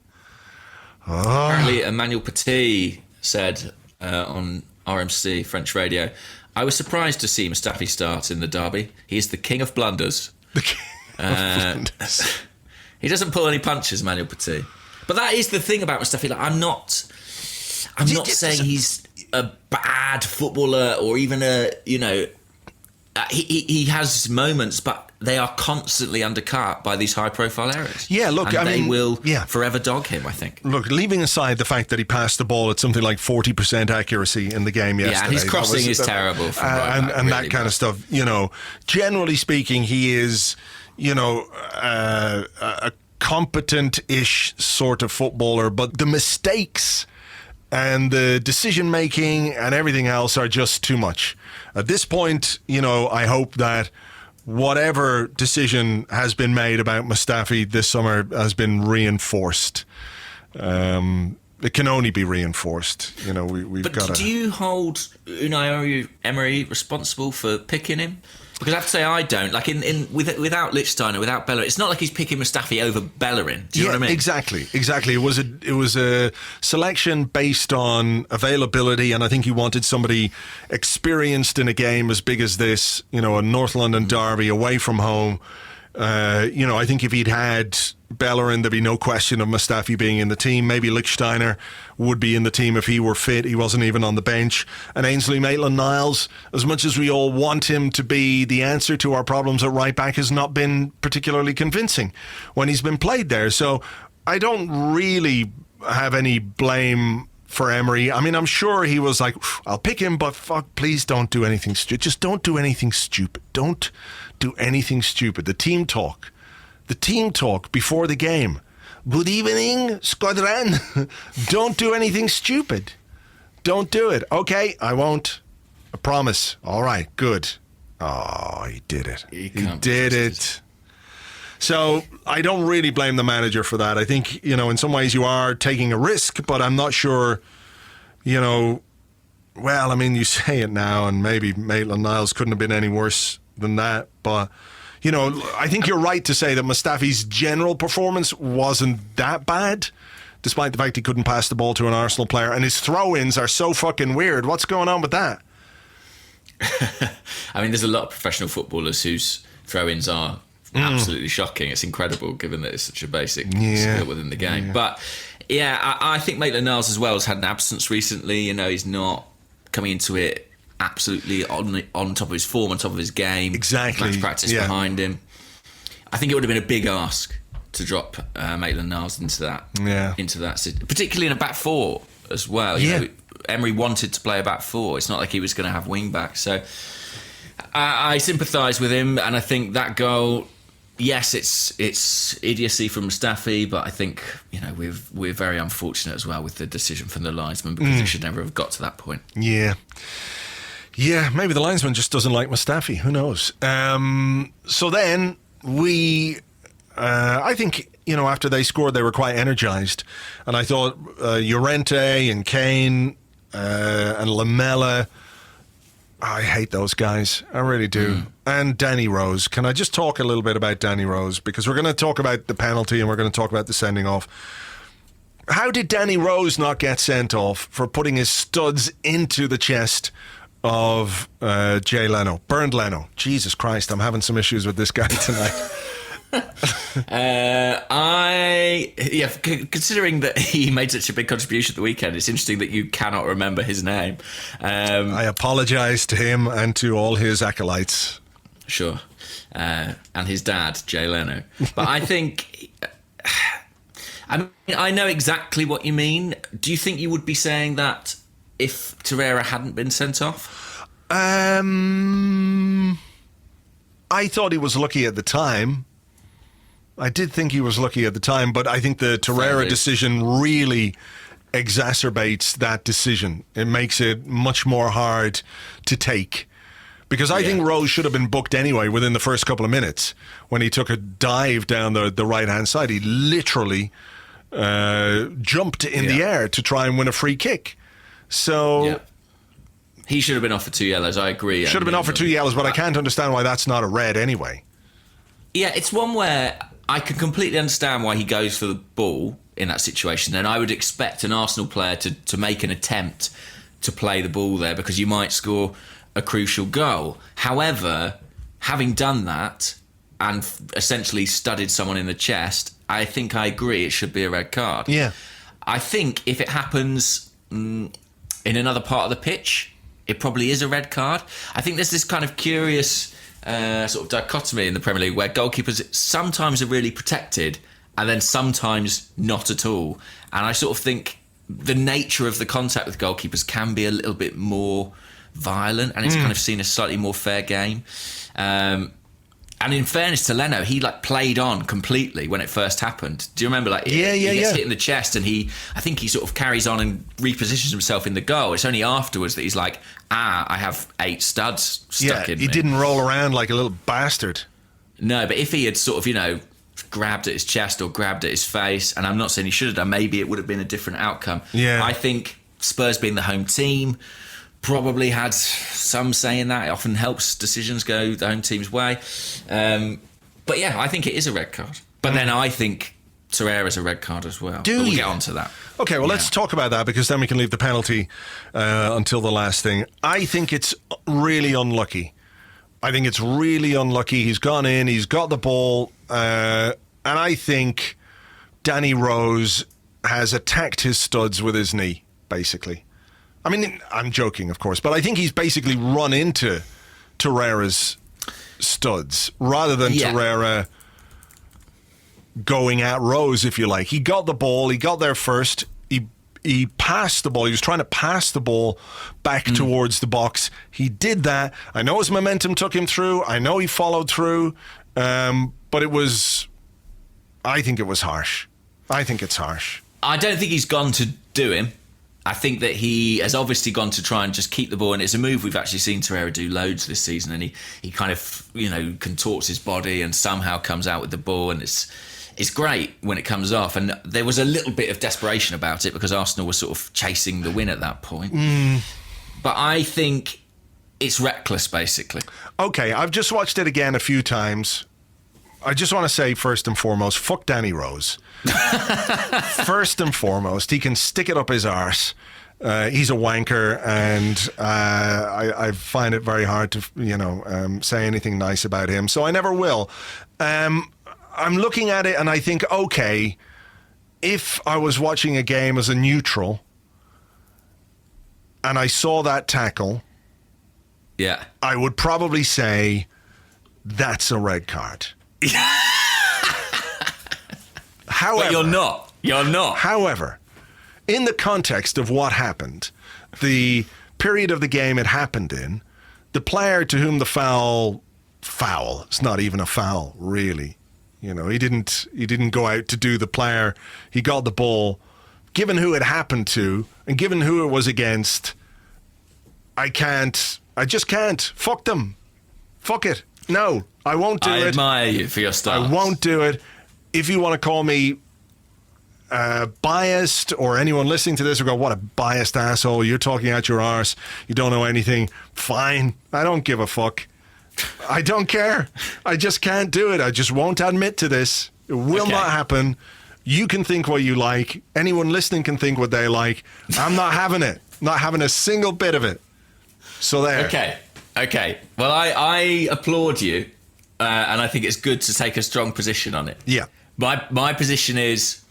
Apparently, Emmanuel Petit said on RMC, French radio, I was surprised to see Mustafi start in the derby. He is the king of blunders.
The king of blunders.
He doesn't pull any punches, Emmanuel Petit. But that is the thing about Mustafi. Like, I'm not saying he's a bad footballer or even he has moments, but they are constantly undercut by these high-profile errors.
Yeah, look,
and they will forever dog him, I think.
Look, leaving aside the fact that he passed the ball at something like 40% accuracy in the game yesterday.
Yeah, and his crossing is terrible.
And really that kind of stuff, you know. Generally speaking, he is, you know, a competent-ish sort of footballer, but the mistakes and the decision-making and everything else are just too much. At this point, you know, I hope that whatever decision has been made about Mustafi this summer has been reinforced. It can only be reinforced. You know, we've got to...
But do you hold Unai Emery responsible for picking him? Because I have to say I don't. Like without Lichtsteiner, without Bellerin, it's not like he's picking Mustafi over Bellerin. Do you know what I mean? Exactly.
It was a selection based on availability, and I think he wanted somebody experienced in a game as big as this. You know, a North London derby away from home. You know, I think if he'd had Bellerin, there'd be no question of Mustafi being in the team. Maybe Lichtsteiner would be in the team if he were fit. He wasn't even on the bench. And Ainsley Maitland-Niles, as much as we all want him to be the answer to our problems at right back, has not been particularly convincing when he's been played there. So I don't really have any blame for Emery. I mean, I'm sure he was like, I'll pick him, but fuck, please don't do anything stupid. Just don't do anything stupid. Don't do anything stupid. The team talk before the game. Good evening, squadron. Don't do anything stupid. Don't do it. Okay, I won't. I promise. All right, good. Oh, he did it. He did it. So I don't really blame the manager for that. I think, you know, in some ways you are taking a risk, but I'm not sure, you know, well, I mean, you say it now, and maybe Maitland-Niles couldn't have been any worse than that. But, you know, I think you're right to say that Mustafi's general performance wasn't that bad, despite the fact he couldn't pass the ball to an Arsenal player. And his throw-ins are so fucking weird. What's going on with that?
I mean, there's a lot of professional footballers whose throw-ins are absolutely shocking. It's incredible, given that it's such a basic skill within the game. Yeah. But, yeah, I think Maitland-Niles as well has had an absence recently. You know, he's not coming into it absolutely on top of his form, on top of his game.
Exactly.
Match practice behind him. I think it would have been a big ask to drop Maitland-Niles into that, particularly in a back four as well. You know, Emery wanted to play a back four. It's not like he was going to have wing back. So I sympathise with him, and I think that goal, yes, it's idiocy from Mustafi, but I think, you know, we're very unfortunate as well with the decision from the linesman, because it should never have got to that point.
Yeah, maybe the linesman just doesn't like Mustafi. Who knows? So then I think, you know, after they scored, they were quite energised, and I thought Llorente and Kane and Lamela, I hate those guys. I really do. And Danny Rose. Can I just talk a little bit about Danny Rose? Because we're going to talk about the penalty and we're going to talk about the sending off. How did Danny Rose not get sent off for putting his studs into the chest of Jay Leno? Bernd Leno. Jesus Christ, I'm having some issues with this guy tonight.
Considering that he made such a big contribution at the weekend, it's interesting that you cannot remember his name.
I apologise to him and to all his acolytes.
Sure. And his dad, Jay Leno. But I think, I mean, I know exactly what you mean. Do you think you would be saying that if Torreira hadn't been sent off?
I thought he was lucky at the time. I did think he was lucky at the time, but I think the Torreira decision really exacerbates that decision. It makes it much more hard to take. Because I think Rose should have been booked anyway within the first couple of minutes. When he took a dive down the right-hand side, he literally jumped in the air to try and win a free kick. So... Yeah.
He should have been offered 2 yellows, I agree.
Should have been offered 2 yellows, but I can't understand why that's not a red anyway.
Yeah, it's one where I can completely understand why he goes for the ball in that situation, and I would expect an Arsenal player to make an attempt to play the ball there, because you might score a crucial goal. However, having done that and essentially studded someone in the chest, I think I agree it should be a red card.
Yeah.
I think if it happens in another part of the pitch, it probably is a red card. I think there's this kind of curious sort of dichotomy in the Premier League where goalkeepers sometimes are really protected and then sometimes not at all. And I sort of think the nature of the contact with goalkeepers can be a little bit more violent, and it's kind of seen as slightly more fair game. And in fairness to Leno, he played on completely when it first happened. Do you remember? He gets hit in the chest, and I think he sort of carries on and repositions himself in the goal. It's only afterwards that he's like, I have 8 studs stuck in me.
He didn't roll around like a little bastard.
No, but if he had sort of, grabbed at his chest or grabbed at his face, and I'm not saying he should have done, maybe it would have been a different outcome.
Yeah.
I think Spurs being the home team probably had some say in that. It often helps decisions go the home team's way. But yeah, I think it is a red card. But then I think Torreira's a red card as well. We'll get on to that.
Okay, well, let's talk about that, because then we can leave the penalty until the last thing. I think it's really unlucky. He's gone in, he's got the ball, and I think Danny Rose has attacked his studs with his knee, basically. I mean, I'm joking, of course, but I think he's basically run into Torreira's studs rather than Torreira going at Rose, if you like. He got the ball, he got there first, he passed the ball, he was trying to pass the ball back towards the box. He did that. I know his momentum took him through, I know he followed through, but I think it was harsh. I think it's harsh.
I don't think he's gone to do him. I think that he has obviously gone to try and just keep the ball, and it's a move we've actually seen Torreira do loads this season, and he kind of, contorts his body and somehow comes out with the ball, and it's great when it comes off. And there was a little bit of desperation about it because Arsenal was sort of chasing the win at that point. But I think it's reckless, basically.
Okay, I've just watched it again a few times. I just want to say, first and foremost, fuck Danny Rose. First and foremost, he can stick it up his arse. He's a wanker, and I find it very hard to, say anything nice about him. So I never will. I'm looking at it, and I think, okay, if I was watching a game as a neutral, and I saw that tackle,
yeah,
I would probably say that's a red card. However,
but you're not.
However, in the context of what happened, the period of the game it happened in, the player to whom the foul, it's not even a foul, really. He didn't go out to do the player. He got the ball. Given who it happened to, and given who it was against, I just can't. Fuck them. Fuck it. No, I won't do it.
I admire you for your style.
I won't do it. If you want to call me biased, or anyone listening to this will go, what a biased asshole, you're talking out your arse, you don't know anything, fine. I don't give a fuck. I don't care. I just can't do it. I just won't admit to this. It will not happen. You can think what you like. Anyone listening can think what they like. I'm not having it. Not having a single bit of it. So there.
Okay. Well, I applaud you, and I think it's good to take a strong position on it.
Yeah.
My position is,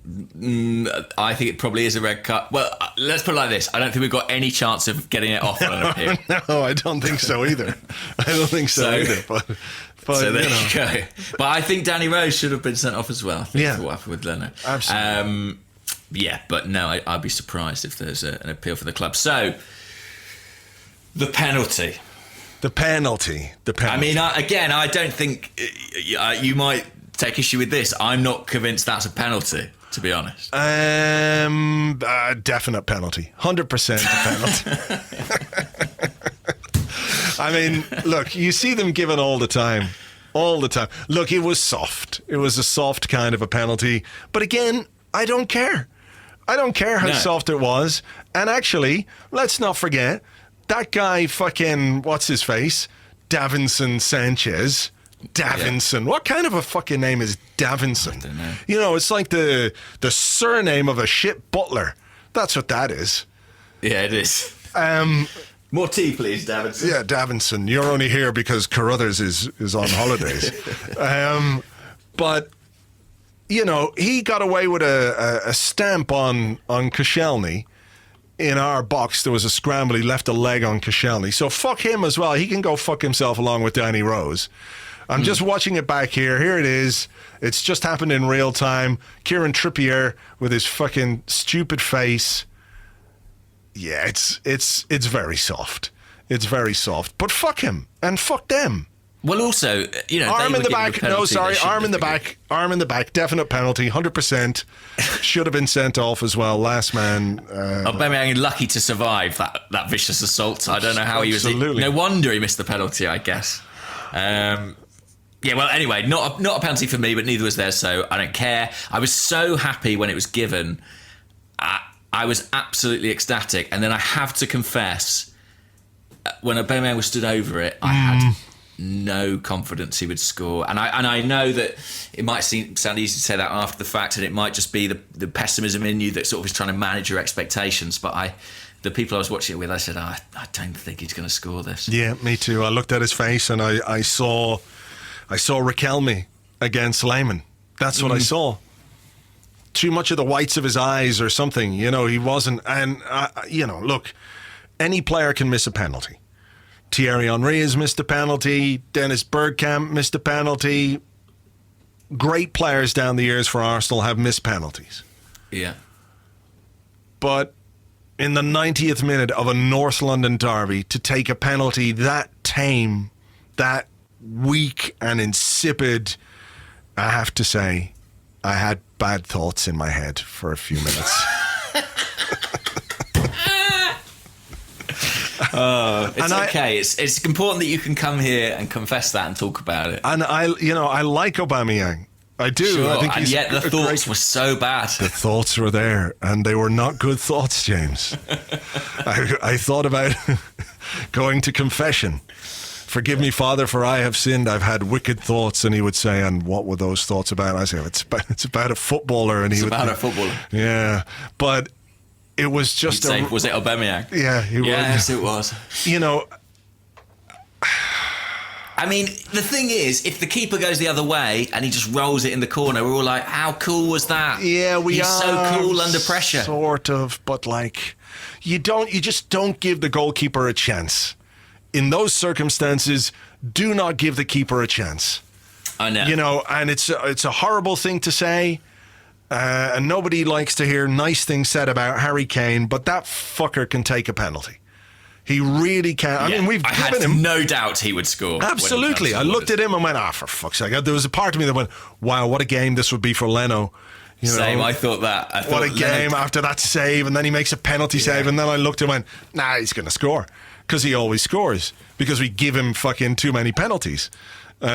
I think it probably is a red card. Well, let's put it like this. I don't think we've got any chance of getting it off on an appeal.
No, I don't think so either. I don't think so either. But
so there you go. But I think Danny Rose should have been sent off as well.
Yeah.
For what happened with Leno.
Absolutely.
But no, I'd be surprised if there's an appeal for the club. So, the penalty.
The penalty.
I mean, I don't think you might take issue with this. I'm not convinced that's a penalty, to be honest.
Definite penalty. 100% penalty. I mean, look, you see them given all the time. All the time. Look, it was soft. It was a soft kind of a penalty. But again, I don't care. I don't care how soft it was. And actually, let's not forget, that guy fucking, what's his face? Davinson Sanchez. Davinson. Yeah. What kind of a fucking name is Davinson?
I don't know.
It's like the surname of a shit butler. That's what that is.
Yeah, it is. More tea, please, Davinson.
Yeah, Davinson. You're only here because Carruthers is on holidays. But, he got away with a stamp on Koscielny. In our box, there was a scramble. He left a leg on Koscielny. So fuck him as well. He can go fuck himself along with Danny Rose. I'm just watching it back here. Here it is. It's just happened in real time. Kieran Trippier with his fucking stupid face. Yeah, it's very soft. It's very soft. But fuck him and fuck them.
Well, also,
arm in the back. No, sorry, arm in the back. Arm in the back. Definite penalty. 100%. Should have been sent off as well. Last man.
Aubameyang lucky to survive that vicious assault. I don't know how he was. No wonder he missed the penalty, I guess. Well, anyway, not a penalty for me, but neither was there, so I don't care. I was so happy when it was given. I was absolutely ecstatic, and then I have to confess, when Aubameyang was stood over it, I had no confidence he would score, and I know that it might sound easy to say that after the fact, and it might just be the pessimism in you that sort of is trying to manage your expectations. But the people I was watching it with, I said, I don't think he's going to score this. Yeah,
me too. I looked at his face and I saw Riquelme against Lehmann. That's what I saw. Too much of the whites of his eyes or something. He wasn't. And look, any player can miss a penalty. Thierry Henry has missed a penalty. Dennis Bergkamp missed a penalty. Great players down the years for Arsenal have missed penalties.
Yeah.
But in the 90th minute of a North London derby, to take a penalty that tame, that weak and insipid, I have to say, I had bad thoughts in my head for a few minutes.
Okay. It's important that you can come here and confess that and talk about it.
And I like Aubameyang. I do.
Sure,
I think
and yet the thoughts were so bad.
The thoughts were there, and they were not good thoughts, James. I thought about going to confession. Forgive me, Father, for I have sinned. I've had wicked thoughts. And he would say, and what were those thoughts about? And I say, it's about a footballer. And
it's about a footballer.
Yeah. But it was just
was it Aubameyang?
Yeah.
Yes, it was.
You know,
I mean, the thing is, if the keeper goes the other way and he just rolls it in the corner, we're all like, how cool was that?
Yeah,
He's so cool under pressure.
Sort of, but like, you just don't give the goalkeeper a chance. In those circumstances, do not give the keeper a chance.
I know.
You know, and it's a horrible thing to say, and nobody likes to hear nice things said about Harry Kane, but that fucker can take a penalty. He really can. I mean,
I had no doubt he would score.
Absolutely. I looked at him and went, for fuck's sake. There was a part of me that went, wow, what a game this would be for Leno. You know,
Same, I thought that.
What a game after that save, and then he makes a penalty save, and then I looked and went, nah, he's going to score. Because he always scores. Because we give him fucking too many penalties. You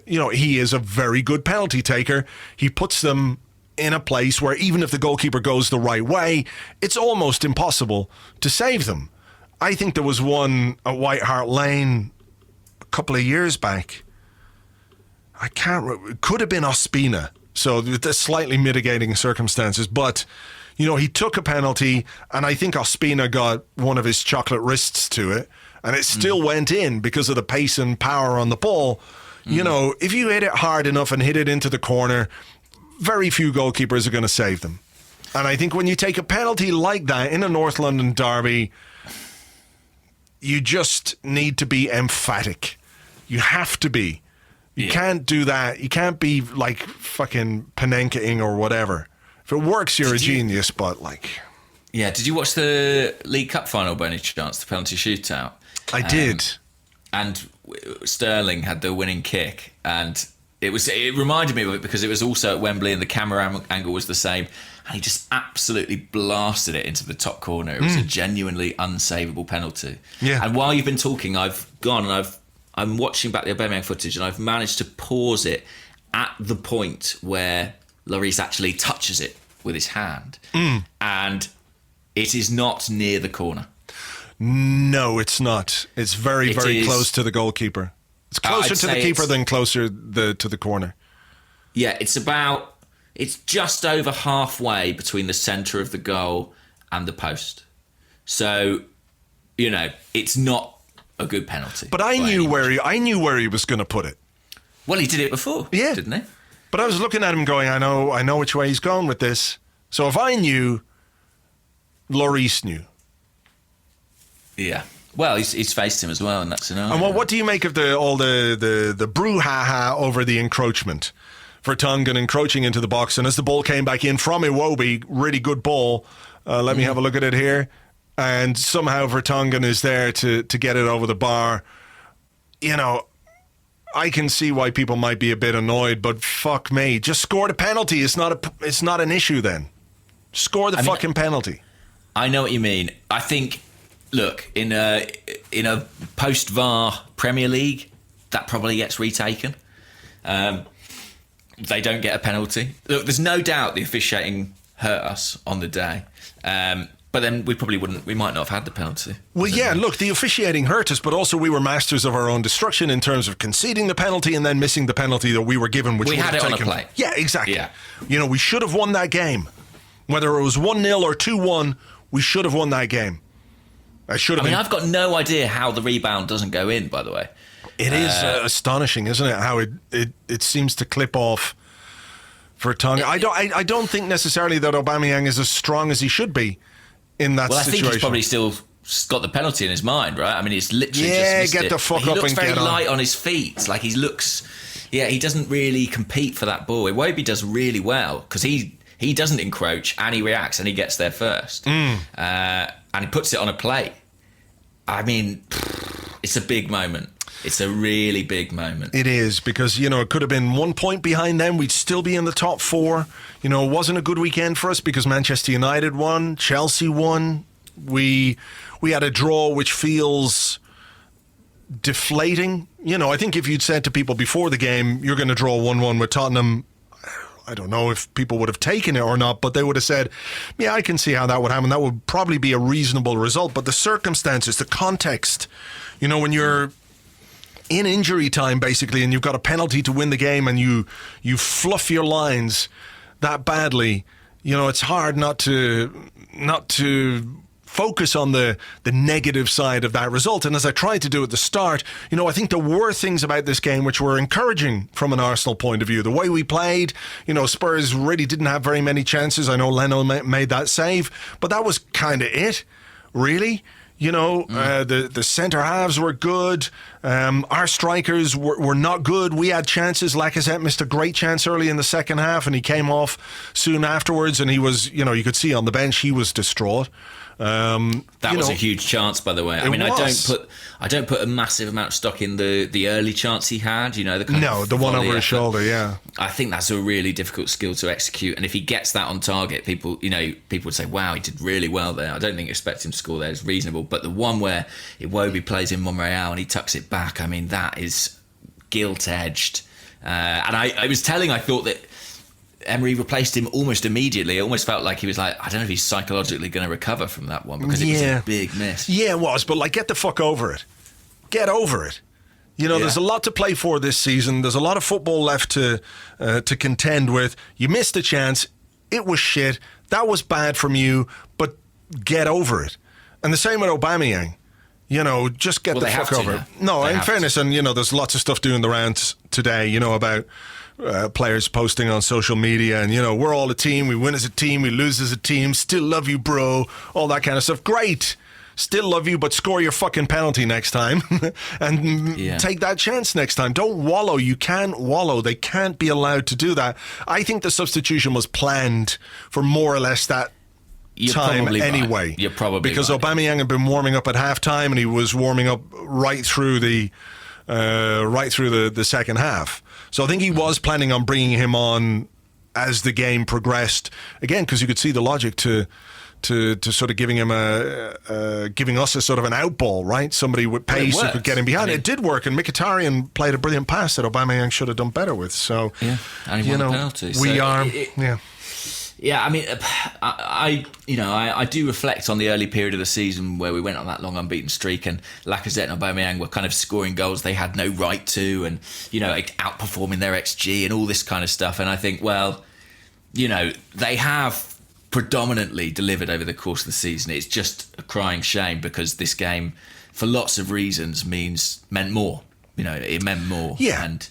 know, he is a very good penalty taker. He puts them in a place where even if the goalkeeper goes the right way, it's almost impossible to save them. I think there was one at White Hart Lane a couple of years back. I can't remember. It could have been Ospina. So there's slightly mitigating circumstances. But, you know, he took a penalty, and I think Ospina got one of his chocolate wrists to it, and it still went in because of the pace and power on the ball. You know, if you hit it hard enough and hit it into the corner, very few goalkeepers are going to save them. And I think when you take a penalty like that in a North London derby, you just need to be emphatic. You have to be. You can't do that. You can't be like fucking Panenka-ing or whatever. If it works, you're a genius, but like...
Yeah, did you watch the League Cup final by any chance, the penalty shootout?
I did.
And Sterling had the winning kick, and it reminded me of it because it was also at Wembley and the camera angle was the same, and he just absolutely blasted it into the top corner. It was a genuinely unsavable penalty.
Yeah.
And while you've been talking, I've gone and I'm watching back the Aubameyang footage, and I've managed to pause it at the point where Lloris actually touches it with his hand, and it is not near the corner.
No, it's not. It's very close to the goalkeeper. It's closer to the keeper than closer to the corner.
Yeah, it's just over halfway between the centre of the goal and the post. So, you know, it's not a good penalty.
But I knew where he was going to put it.
Well, he did it before, didn't he?
But I was looking at him going, I know which way he's going with this. So if I knew, Lloris knew.
Yeah. Well, he's faced him as well in that scenario.
And what do you make of all the brouhaha over the encroachment? Vertonghen encroaching into the box, and as the ball came back in from Iwobi, really good ball. Let me have a look at it here. And somehow Vertonghen is there to get it over the bar. You know, I can see why people might be a bit annoyed, but fuck me, just score the penalty. It's not an issue then. Score the fucking penalty.
I know what you mean. I think, look, in a post-VAR Premier League, that probably gets retaken. They don't get a penalty. Look, there's no doubt the officiating hurt us on the day. But then we might not have had the penalty.
Well, yeah, look, the officiating hurt us, but also we were masters of our own destruction in terms of conceding the penalty and then missing the penalty that we were given, which
we had it on a plate.
Yeah, exactly.
Yeah.
You know, we should have won that game. Whether it was 1-0 or 2-1, we should have won that game.
I've got no idea how the rebound doesn't go in, by the way.
It is astonishing, isn't it? How it seems to clip off Vertonghen. I don't think necessarily that Aubameyang is as strong as he should be in that situation.
I think he's probably still got the penalty in his mind, right? I mean, it's literally just missed
get
it.
the fuck up and get on.
He looks very light on his feet. Like he doesn't really compete for that ball. Iwobi does really well because he doesn't encroach and he reacts and he gets there first. And he puts it on a plate. I mean, it's a big moment. It's a really big moment.
It is, because, you know, it could have been 1 point behind them. We'd still be in the top four. You know, it wasn't a good weekend for us because Manchester United won, Chelsea won. We had a draw which feels deflating. You know, I think if you'd said to people before the game, you're going to draw 1-1 with Tottenham, I don't know if people would have taken it or not, but they would have said, yeah, I can see how that would happen. That would probably be a reasonable result. But the circumstances, the context, when you're in injury time, basically, and you've got a penalty to win the game and you fluff your lines that badly, it's hard not to focus on the negative side of that result. And as I tried to do at the start, I think there were things about this game which were encouraging from an Arsenal point of view. The way we played, Spurs really didn't have very many chances. I know Leno made that save, but that was kind of it, really. The centre halves were good. Our strikers were not good. We had chances. Lacazette missed a great chance early in the second half, and he came off soon afterwards. And he was, you could see on the bench he was distraught.
That was a huge chance, by the way. I mean, I don't put a massive amount of stock in the early chance he had. The one over his shoulder. Yeah, I think that's a really difficult skill to execute, and if he gets that on target, people would say, "Wow, he did really well there." I don't think expect him to score there is reasonable, but the one where Iwobi plays in Monreal and he tucks it back, I mean, that is gilt edged. And I thought that Emery replaced him almost immediately. It almost felt like he was like, I don't know if he's psychologically going to recover from that one, because it was a big miss.
Yeah, it was, but get the fuck over it. Get over it. There's a lot to play for this season. There's a lot of football left to contend with. You missed a chance. It was shit. That was bad from you, but get over it. And the same with Aubameyang. Just get the fuck over it. No, in fairness, and there's lots of stuff doing the rounds today, about players posting on social media, and we're all a team, we win as a team, we lose as a team, still love you, bro, all that kind of stuff. Great, still love you, but score your fucking penalty next time and take that chance next time. Don't wallow. You can't wallow. They can't be allowed to do that. I think the substitution was planned for more or less that time anyway.
You're probably
because
right.
Aubameyang had been warming up at halftime, and he was warming up right through the second half. So I think he was planning on bringing him on as the game progressed. Again, because you could see the logic to sort of giving us a sort of an outball, right? Somebody with pace who could get him behind. It did work, and Mkhitaryan played a brilliant pass that Aubameyang should have done better with. So
and he won the penalty.
Yeah,
I mean, I do reflect on the early period of the season where we went on that long unbeaten streak, and Lacazette and Aubameyang were kind of scoring goals they had no right to, and outperforming their XG and all this kind of stuff. And I think, well, they have predominantly delivered over the course of the season. It's just a crying shame, because this game, for lots of reasons, meant more. It meant more.
Yeah,
and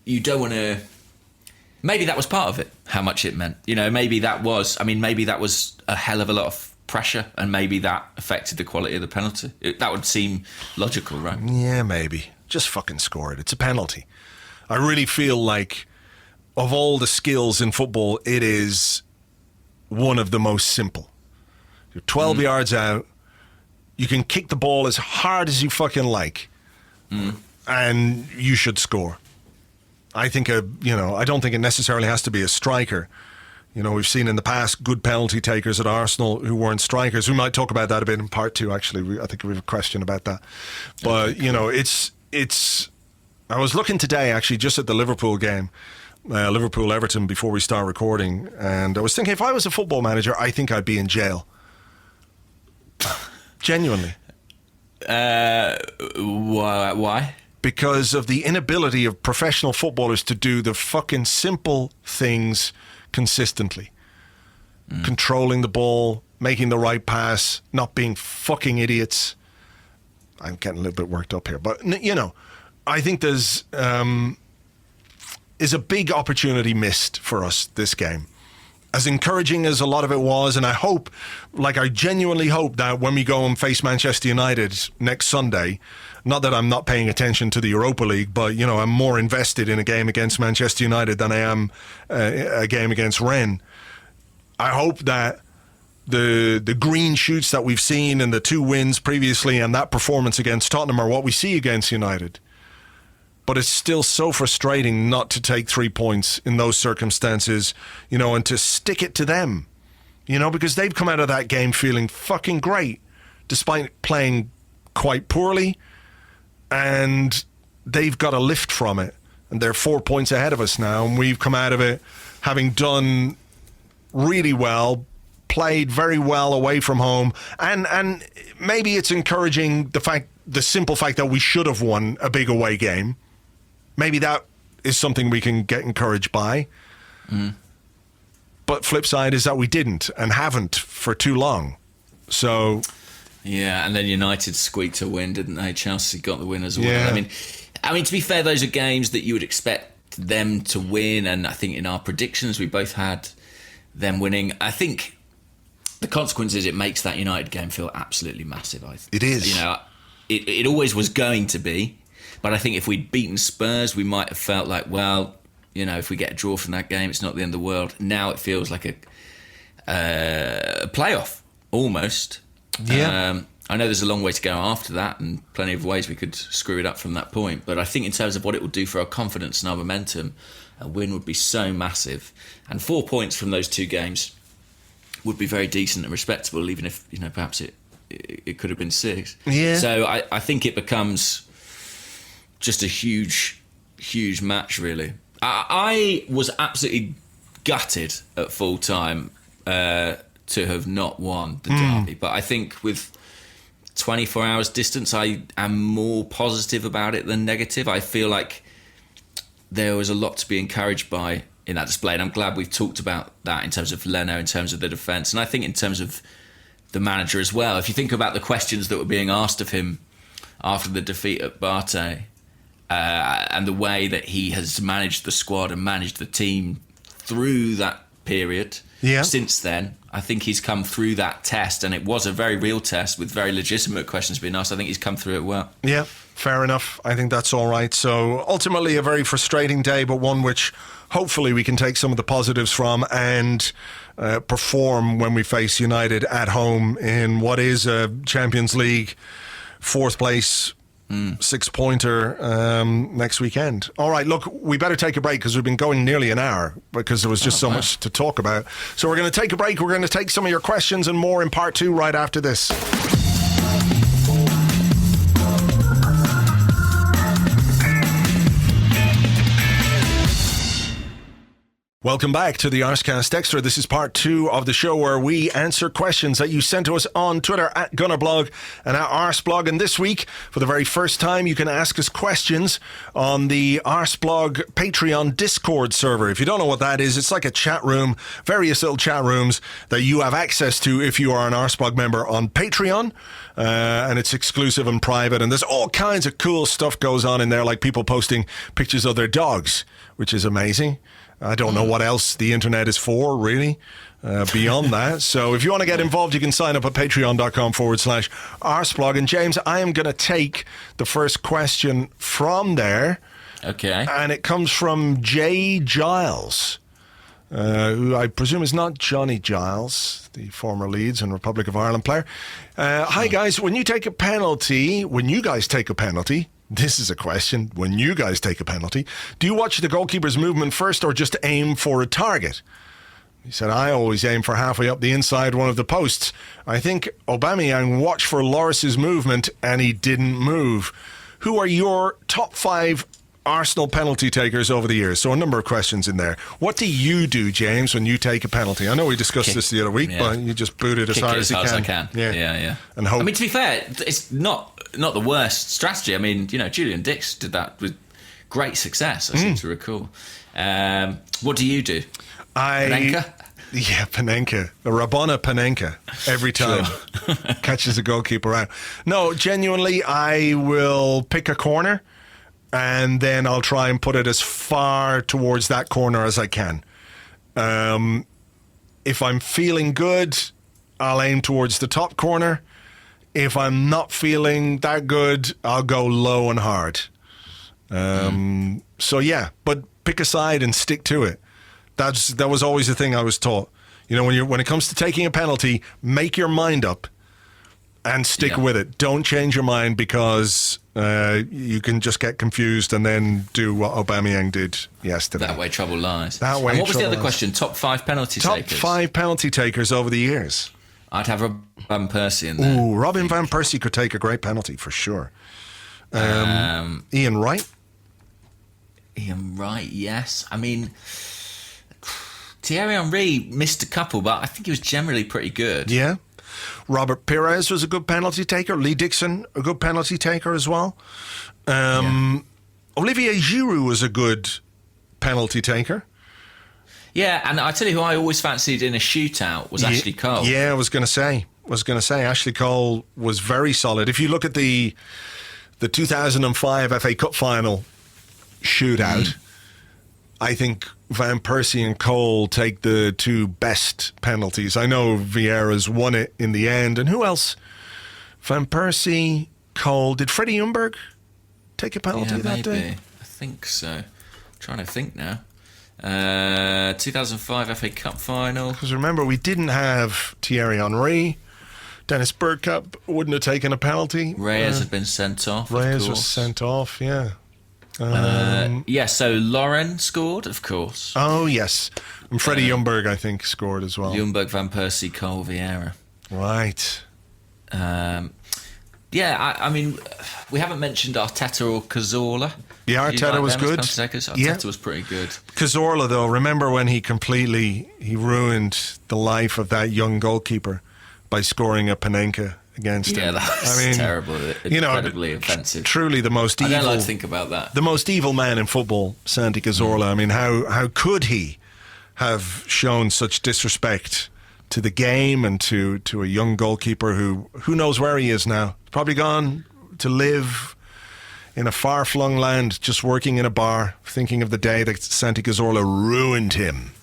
you don't want to. Maybe that was part of it, how much it meant. Maybe that was a hell of a lot of pressure, and maybe that affected the quality of the penalty. That would seem logical, right?
Yeah, maybe. Just fucking score it. It's a penalty. I really feel like, of all the skills in football, it is one of the most simple. You're 12 yards out. You can kick the ball as hard as you fucking like. And you should score. I think I don't think it necessarily has to be a striker. We've seen in the past good penalty takers at Arsenal who weren't strikers. We might talk about that a bit in part two, actually. I think we have a question about that. But, it's... I was looking today, actually, just at the Liverpool game, Liverpool-Everton, before we start recording, and I was thinking, if I was a football manager, I think I'd be in jail. Genuinely.
Why?
Because of the inability of professional footballers to do the fucking simple things consistently. Controlling the ball, making the right pass, not being fucking idiots. I'm getting a little bit worked up here, but I think there's is a big opportunity missed for us this game. As encouraging as a lot of it was, and I genuinely hope that when we go and face Manchester United next Sunday, not that I'm not paying attention to the Europa League, but, I'm more invested in a game against Manchester United than I am a game against Rennes. I hope that the green shoots that we've seen in the 2 wins previously and that performance against Tottenham are what we see against United. But it's still so frustrating not to take 3 points in those circumstances, and to stick it to them, because they've come out of that game feeling fucking great, despite playing quite poorly, and they've got a lift from it. and they're 4 points ahead of us now, and we've come out of it having done really well, played very well away from home, and maybe it's encouraging the simple fact that we should have won a big away game. Maybe that is something we can get encouraged by. But flip side is that we didn't and haven't for too long. So
yeah, and then United squeaked a win, didn't they? Chelsea got the win as well.
Yeah.
I mean, to be fair, those are games that you would expect them to win, and I think in our predictions we both had them winning. I think the consequence is it makes that United game feel absolutely massive.
It is.
It always was going to be, but I think if we'd beaten Spurs, we might have felt like, well, if we get a draw from that game, it's not the end of the world. Now it feels like a playoff, almost.
Yeah.
I know there's a long way to go after that and plenty of ways we could screw it up from that point. But I think in terms of what it would do for our confidence and our momentum, a win would be so massive. And 4 points from those two games would be very decent and respectable, even if, perhaps it could have been 6.
Yeah.
So I think it becomes just a huge, huge match, really. I was absolutely gutted at full time to have not won the derby. But I think with 24 hours distance, I am more positive about it than negative. I feel like there was a lot to be encouraged by in that display, and I'm glad we've talked about that in terms of Leno, in terms of the defence, and I think in terms of the manager as well. If you think about the questions that were being asked of him after the defeat at Barté, and the way that he has managed the squad and managed the team through that period, since then, I think he's come through that test, and it was a very real test with very legitimate questions being asked. I think he's come through it well. Yeah,
fair enough. I think that's all right. So ultimately a very frustrating day, but one which hopefully we can take some of the positives from and perform when we face United at home in what is a Champions League 4th place 6-pointer next weekend. All right, look, we better take a break because we've been going nearly an hour because there was just so much to talk about. So we're going to take a break. We're going to take some of your questions and more in part 2 right after this. Welcome back to the Arsecast Extra. This is part 2 of the show where we answer questions that you sent to us on Twitter at Gunnerblog and at Arseblog. And this week, for the very first time, you can ask us questions on the Arseblog Patreon Discord server. If you don't know what that is, it's like a chat room, various little chat rooms that you have access to if you are an Arseblog member on Patreon. And it's exclusive and private. And there's all kinds of cool stuff goes on in there, like people posting pictures of their dogs, which is amazing. I don't know what else the internet is for, really, beyond that. So if you want to get involved, you can sign up at patreon.com/Arseblog. And James, I am going to take the first question from there.
Okay.
And it comes from Jay Giles, who I presume is not Johnny Giles, the former Leeds and Republic of Ireland player. Hi, guys. When you guys take a penalty, this is a question. When you guys take a penalty, do you watch the goalkeeper's movement first or just aim for a target? He said, I always aim for halfway up the inside one of the posts. I think Aubameyang watched for Lloris's movement and he didn't move. Who are your top 5 Arsenal penalty takers over the years? So a number of questions in there. What do you do, James, when you take a penalty? I know we discussed this the other week, but you just boot it as hard as you can.
Yeah.
And hope.
I mean, to be fair, it's not the worst strategy. I mean, Julian Dix did that with great success, I seem to recall. What do you do? Panenka?
Yeah, Panenka. The Rabona Panenka. Every time. Catches the goalkeeper out. No, genuinely, I will pick a corner and then I'll try and put it as far towards that corner as I can. If I'm feeling good, I'll aim towards the top corner. If I'm not feeling that good, I'll go low and hard. So yeah, but pick a side and stick to it. That was always the thing I was taught. When it comes to taking a penalty, make your mind up and stick with it. Don't change your mind because you can just get confused and then do what Aubameyang did yesterday.
That way trouble lies.
And
what was the other question? Top 5 penalty takers?
Top 5 penalty takers over the years.
I'd have Robin Van Persie in there.
Ooh, Robin Van Persie could take a great penalty for sure. Ian Wright?
Ian Wright, yes. I mean, Thierry Henry missed a couple, but I think he was generally pretty good.
Yeah. Robert Pires was a good penalty taker. Lee Dixon, a good penalty taker as well. Olivier Giroud was a good penalty taker.
Yeah, and I tell you who I always fancied in a shootout was Ashley Cole.
Yeah, I was going to say Ashley Cole was very solid. If you look at the 2005 FA Cup final shootout, I think Van Persie and Cole take the two best penalties. I know Vieira's won it in the end. And who else? Van Persie, Cole. Did Freddie Ljungberg take a penalty that day?
I think so. I'm trying to think now. 2005 FA Cup final.
Because remember, we didn't have Thierry Henry. Dennis Bergkamp wouldn't have taken a penalty.
Reyes had been sent off.
Reyes was sent off, yeah.
So Lauren scored, of course.
Oh, yes. And Freddie Ljungberg, I think, scored as well.
Ljungberg, Van Persie, Cole, Vieira.
Right.
I mean, we haven't mentioned Arteta or Cazorla.
Yeah, Arteta was good.
Arteta was pretty good.
Cazorla, though, remember when he ruined the life of that young goalkeeper by scoring a Panenka against him?
Yeah, that was terrible. Incredibly offensive.
Truly the most evil.
I don't like to think about that.
The most evil man in football, Santi Cazorla. I mean, how could he have shown such disrespect to the game and to a young goalkeeper who knows where he is now? Probably gone to live in a far-flung land, just working in a bar, thinking of the day that Santi Cazorla ruined him.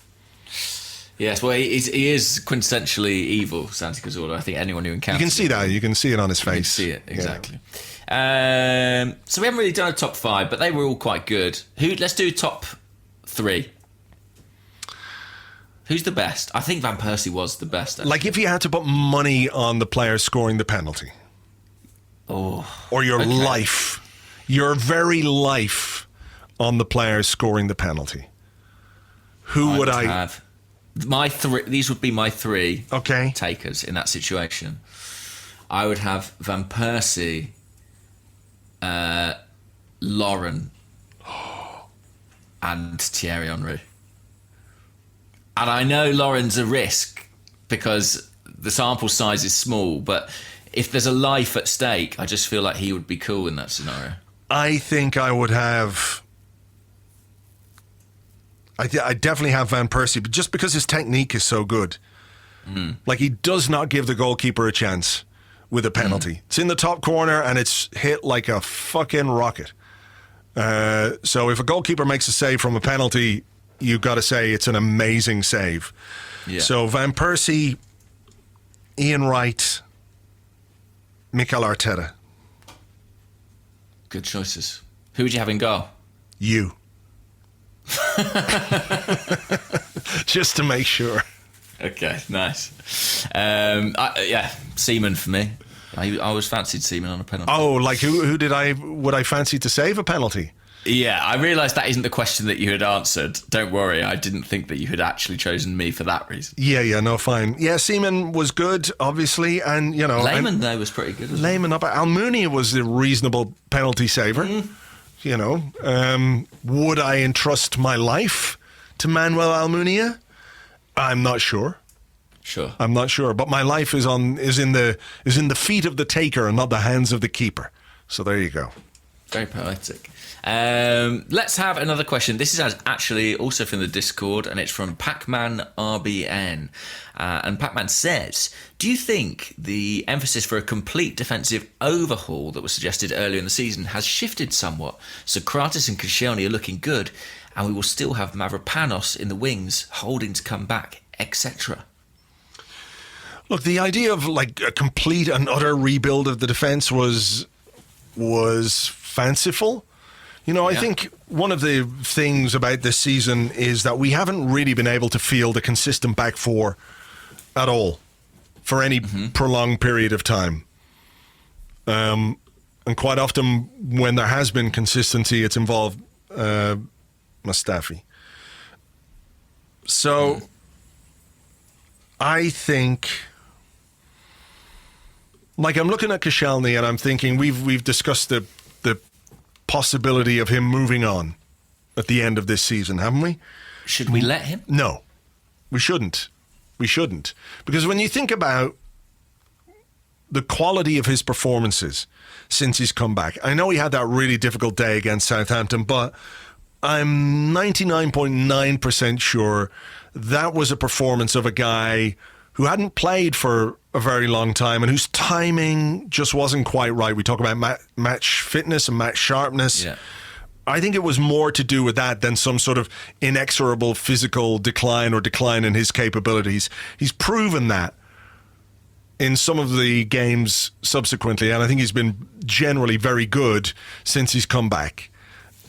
Yes, well, he is quintessentially evil, Santi Cazorla. I think anyone who encounters
You can see that. You can see it on his face.
You can see it, exactly. Yeah. So we haven't really done a top 5, but they were all quite good. Let's do top 3. Who's the best? I think Van Persie was the best. Actually.
Like if you had to put money on the player scoring the penalty. Or your life. Your very life on the player scoring the penalty. Who would I
have? My 3. These would be my 3
okay.
takers in that situation. I would have Van Persie, Lauren, and Thierry Henry. And I know Lauren's a risk because the sample size is small, but if there's a life at stake, I just feel like he would be cool in that scenario.
I think I would have... I definitely have Van Persie, but just because his technique is so good. Like, he does not give the goalkeeper a chance with a penalty. It's in the top corner, and it's hit like a fucking rocket. So if a goalkeeper makes a save from a penalty, you've got to say it's an amazing save. Yeah. So Van Persie, Ian Wright, Mikel Arteta.
Good choices. Who would you have in goal?
You. Just to make sure.
Okay, nice. Seaman for me. I always fancied Seaman on a penalty.
Oh, like would I fancy to save a penalty?
Yeah, I realised that isn't the question that you had answered. Don't worry, I didn't think that you had actually chosen me for that reason.
Yeah, no, fine. Yeah, Seaman was good, obviously, and
Lehmann though was pretty good.
Lehmann up. Almunia was a reasonable penalty saver. Would I entrust my life to Manuel Almunia? I'm not sure. I'm not sure, but my life is in the feet of the taker and not the hands of the keeper. So there you go.
Very poetic. Let's have another question. This is actually also from the Discord, and it's from Pac-Man RBN. And Pac-Man says, do you think the emphasis for a complete defensive overhaul that was suggested earlier in the season has shifted somewhat? Socrates and Koscielny are looking good, and we will still have Mavropanos in the wings, holding to come back, etc.
Look, the idea of like a complete and utter rebuild of the defence was fanciful. I think one of the things about this season is that we haven't really been able to field a consistent back four at all for any prolonged period of time. And quite often when there has been consistency, it's involved Mustafi. So I think, like, I'm looking at Koscielny and I'm thinking we've discussed the possibility of him moving on. at the end of this season, haven't we?
Should we let him?
No, we shouldn't. We shouldn't. Because when you think about the quality of his performances since he's come back, I know he had that really difficult day against Southampton, but I'm 99.9% sure that was a performance of a guy who hadn't played for a very long time and whose timing just wasn't quite right. We talk about match fitness and match sharpness.
Yeah.
I think it was more to do with that than some sort of inexorable physical decline or decline in his capabilities. He's proven that in some of the games subsequently, and I think he's been generally very good since he's come back.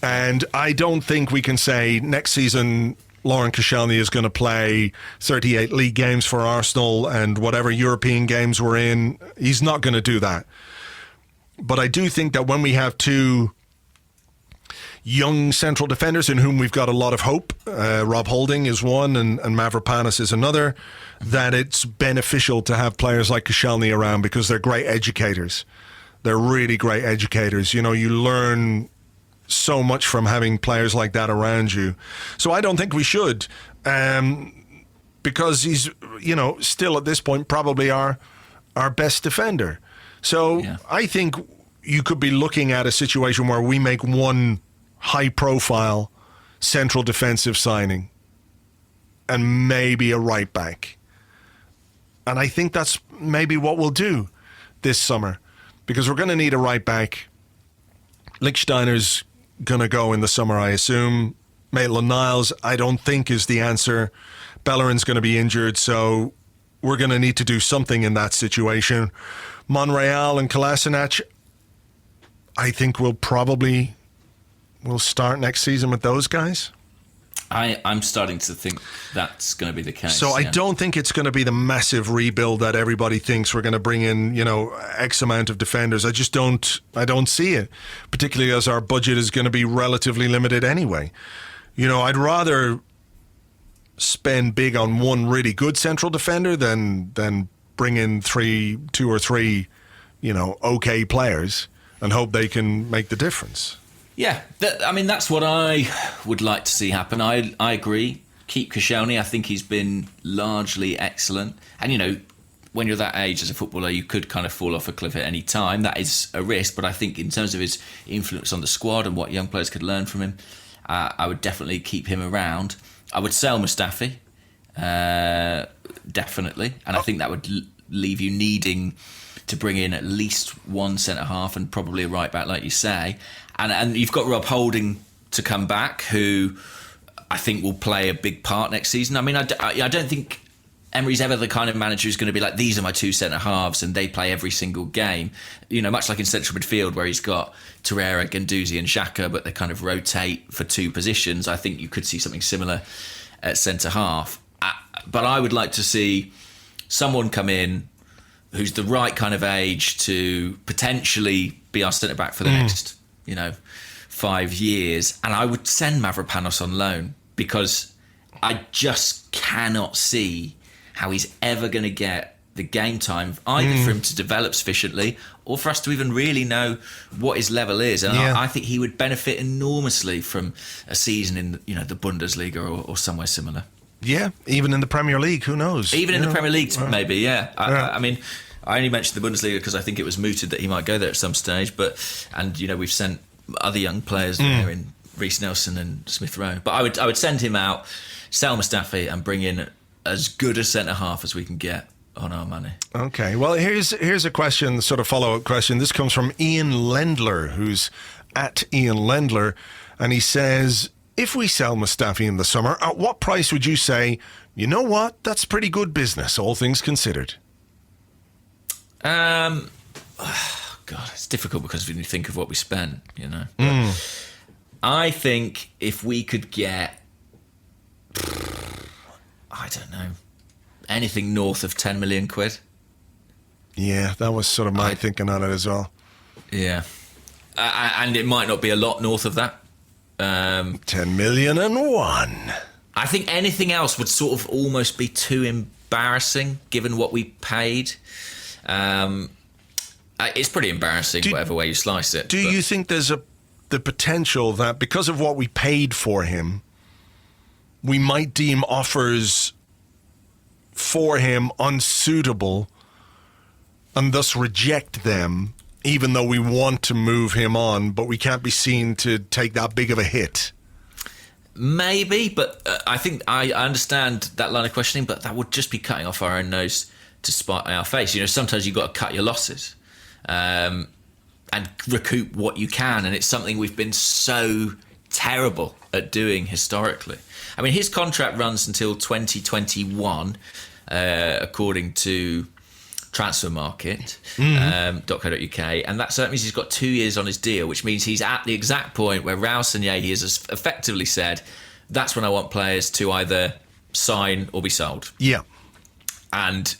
And I don't think we can say next season Laurent Koscielny is going to play 38 league games for Arsenal and whatever European games we're in. He's not going to do that. But I do think that when we have two young central defenders in whom we've got a lot of hope, Rob Holding is one and Mavropanos is another, that it's beneficial to have players like Koscielny around because they're great educators. They're really great educators. You know, you learn so much from having players like that around you. So I don't think we should, because he's, you know, still at this point probably our best defender. So yeah. I think you could be looking at a situation where we make one high-profile central defensive signing and maybe a right back. And I think that's maybe what we'll do this summer, because we're going to need a right back. Lichtsteiner's going to go in the summer, I assume. Maitland-Niles, I don't think, is the answer. Bellerin's going to be injured, so we're going to need to do something in that situation. Monreal and Kolasinac, I think we'll start next season with those guys.
I'm starting to think that's going to be the case.
So I don't think it's going to be the massive rebuild that everybody thinks. We're going to bring in, you know, X amount of defenders. I don't see it, particularly as our budget is going to be relatively limited anyway. You know, I'd rather spend big on one really good central defender than bring in two or three, you know, okay players and hope they can make the difference.
Yeah, that's what I would like to see happen. I agree. Keep Koscielny. I think he's been largely excellent. And, you know, when you're that age as a footballer, you could kind of fall off a cliff at any time. That is a risk. But I think in terms of his influence on the squad and what young players could learn from him, I would definitely keep him around. I would sell Mustafi, definitely. And I think that would leave you needing to bring in at least one centre-half and probably a right-back, like you say. And you've got Rob Holding to come back, who I think will play a big part next season. I mean, I don't think Emery's ever the kind of manager who's going to be like, these are my two centre-halves and they play every single game. You know, much like in central midfield where he's got Torreira, Guendouzi and Xhaka, but they kind of rotate for two positions. I think you could see something similar at centre-half. But I would like to see someone come in who's the right kind of age to potentially be our centre-back for the next 5 years. And I would send Mavropanos on loan because I just cannot see how he's ever going to get the game time, either for him to develop sufficiently or for us to even really know what his level is. And I think he would benefit enormously from a season in the Bundesliga or somewhere similar.
Yeah, even in the Premier League, who knows?
Even in the Premier League, maybe, yeah. I mean, I only mentioned the Bundesliga because I think it was mooted that he might go there at some stage. And we've sent other young players there in Reece Nelson and Smith Rowe. But I would send him out, sell Mustafi, and bring in as good a centre half as we can get on our money. Okay,
well, here's a question, sort of follow-up question. This comes from Ian Lendler, who's at Ian Lendler, and he says, if we sell Mustafi in the summer, at what price would you say, you know what, that's pretty good business, all things considered?
God, it's difficult because when you think of what we spent, I think if we could get, I don't know, anything north of 10 million quid.
Yeah, that was sort of my thinking on it as well.
Yeah. And it might not be a lot north of that.
10 million and one.
I think anything else would sort of almost be too embarrassing given what we paid. It's pretty embarrassing whatever way you slice it.
Do you think there's the potential that because of what we paid for him, we might deem offers for him unsuitable and thus reject them, even though we want to move him on, but we can't be seen to take that big of a hit.
Maybe, but I think I understand that line of questioning, but that would just be cutting off our own nose to spite our face. You know, sometimes you've got to cut your losses and recoup what you can, and it's something we've been so terrible at doing historically. I mean, his contract runs until 2021, according to transfermarket.co.uk, and that means he's got 2 years on his deal, which means he's at the exact point where Raul Sanllehi has effectively said, that's when I want players to either sign or be sold.
Yeah.
And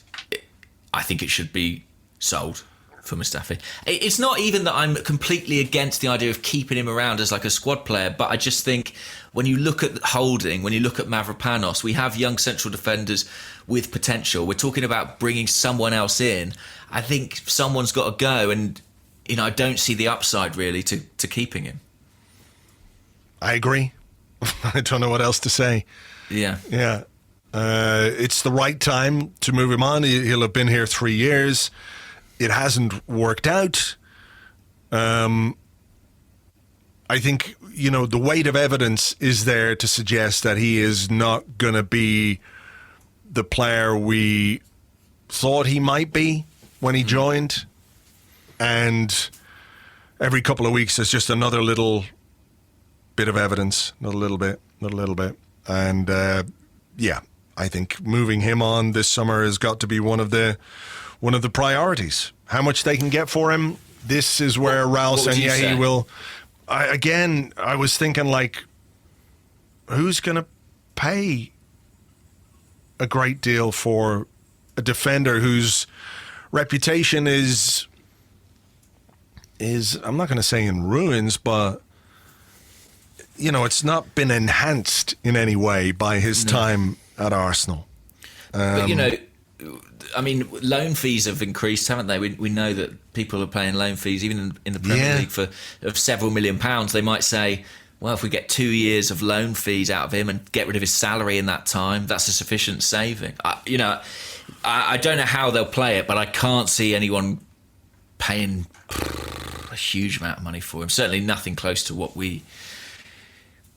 I think it should be sold for Mustafi. It's not even that I'm completely against the idea of keeping him around as like a squad player, but I just think when you look at Holding, when you look at Mavropanos, we have young central defenders with potential. We're talking about bringing someone else in. I think someone's got to go, and you know, I don't see the upside really to keeping him.
I agree. I don't know what else to say.
Yeah.
It's the right time to move him on. He'll have been here 3 years. It hasn't worked out. I think, you know, the weight of evidence is there to suggest that he is not going to be the player we thought he might be when he joined. And every couple of weeks there's just another little bit of evidence, another little bit. And I think moving him on this summer has got to be one of the priorities. How much they can get for him, this is where Raul Sanllehi will... I was thinking, like, who's going to pay a great deal for a defender whose reputation is I'm not going to say in ruins, but, you know, it's not been enhanced in any way by his time at Arsenal.
But, you know, I mean, loan fees have increased, haven't they? We know that people are paying loan fees, even in the Premier League, of several £1 million. They might say, well, if we get 2 years of loan fees out of him and get rid of his salary in that time, that's a sufficient saving. I don't know how they'll play it, but I can't see anyone paying a huge amount of money for him. Certainly nothing close to what we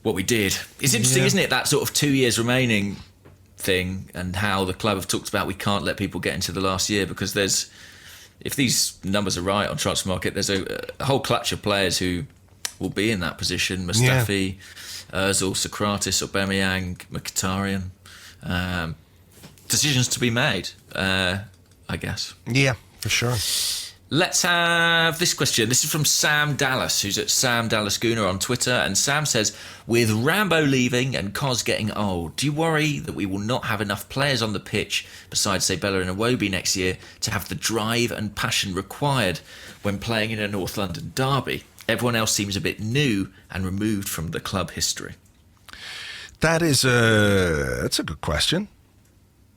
did. It's interesting, isn't it, that sort of 2 years remaining thing, and how the club have talked about we can't let people get into the last year, because if these numbers are right on Transfermarkt, there's a whole clutch of players who will be in that position. Mustafi, Ozil, Socrates, Aubameyang, Mkhitaryan. Decisions to be made, I guess.
Yeah, for sure.
Let's have this question. This is from Sam Dallas, who's at Sam Dallas Gooner on Twitter. And Sam says, with Rambo leaving and Cos getting old, do you worry that we will not have enough players on the pitch, besides, say, Bella and Iwobi next year, to have the drive and passion required when playing in a North London derby? Everyone else seems a bit new and removed from the club history.
That's a good question.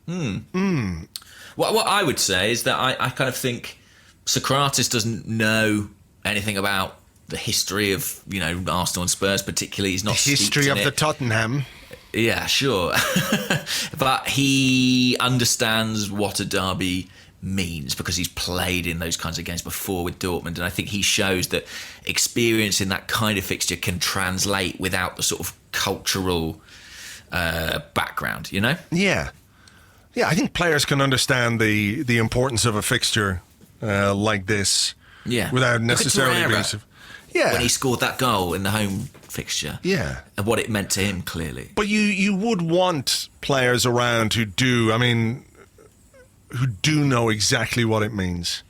What I would say is that I kind of think Socrates doesn't know anything about the history of, you know, Arsenal and Spurs particularly. He's not
the history of the Tottenham.
Yeah, sure. But he understands what a derby means because he's played in those kinds of games before with Dortmund, and I think he shows that experience in that kind of fixture can translate without the sort of cultural background, you know?
Yeah, I think players can understand the importance of a fixture like this, without necessarily being.
When he scored that goal in the home fixture, and what it meant to him, clearly.
But you would want players around who do know exactly what it means.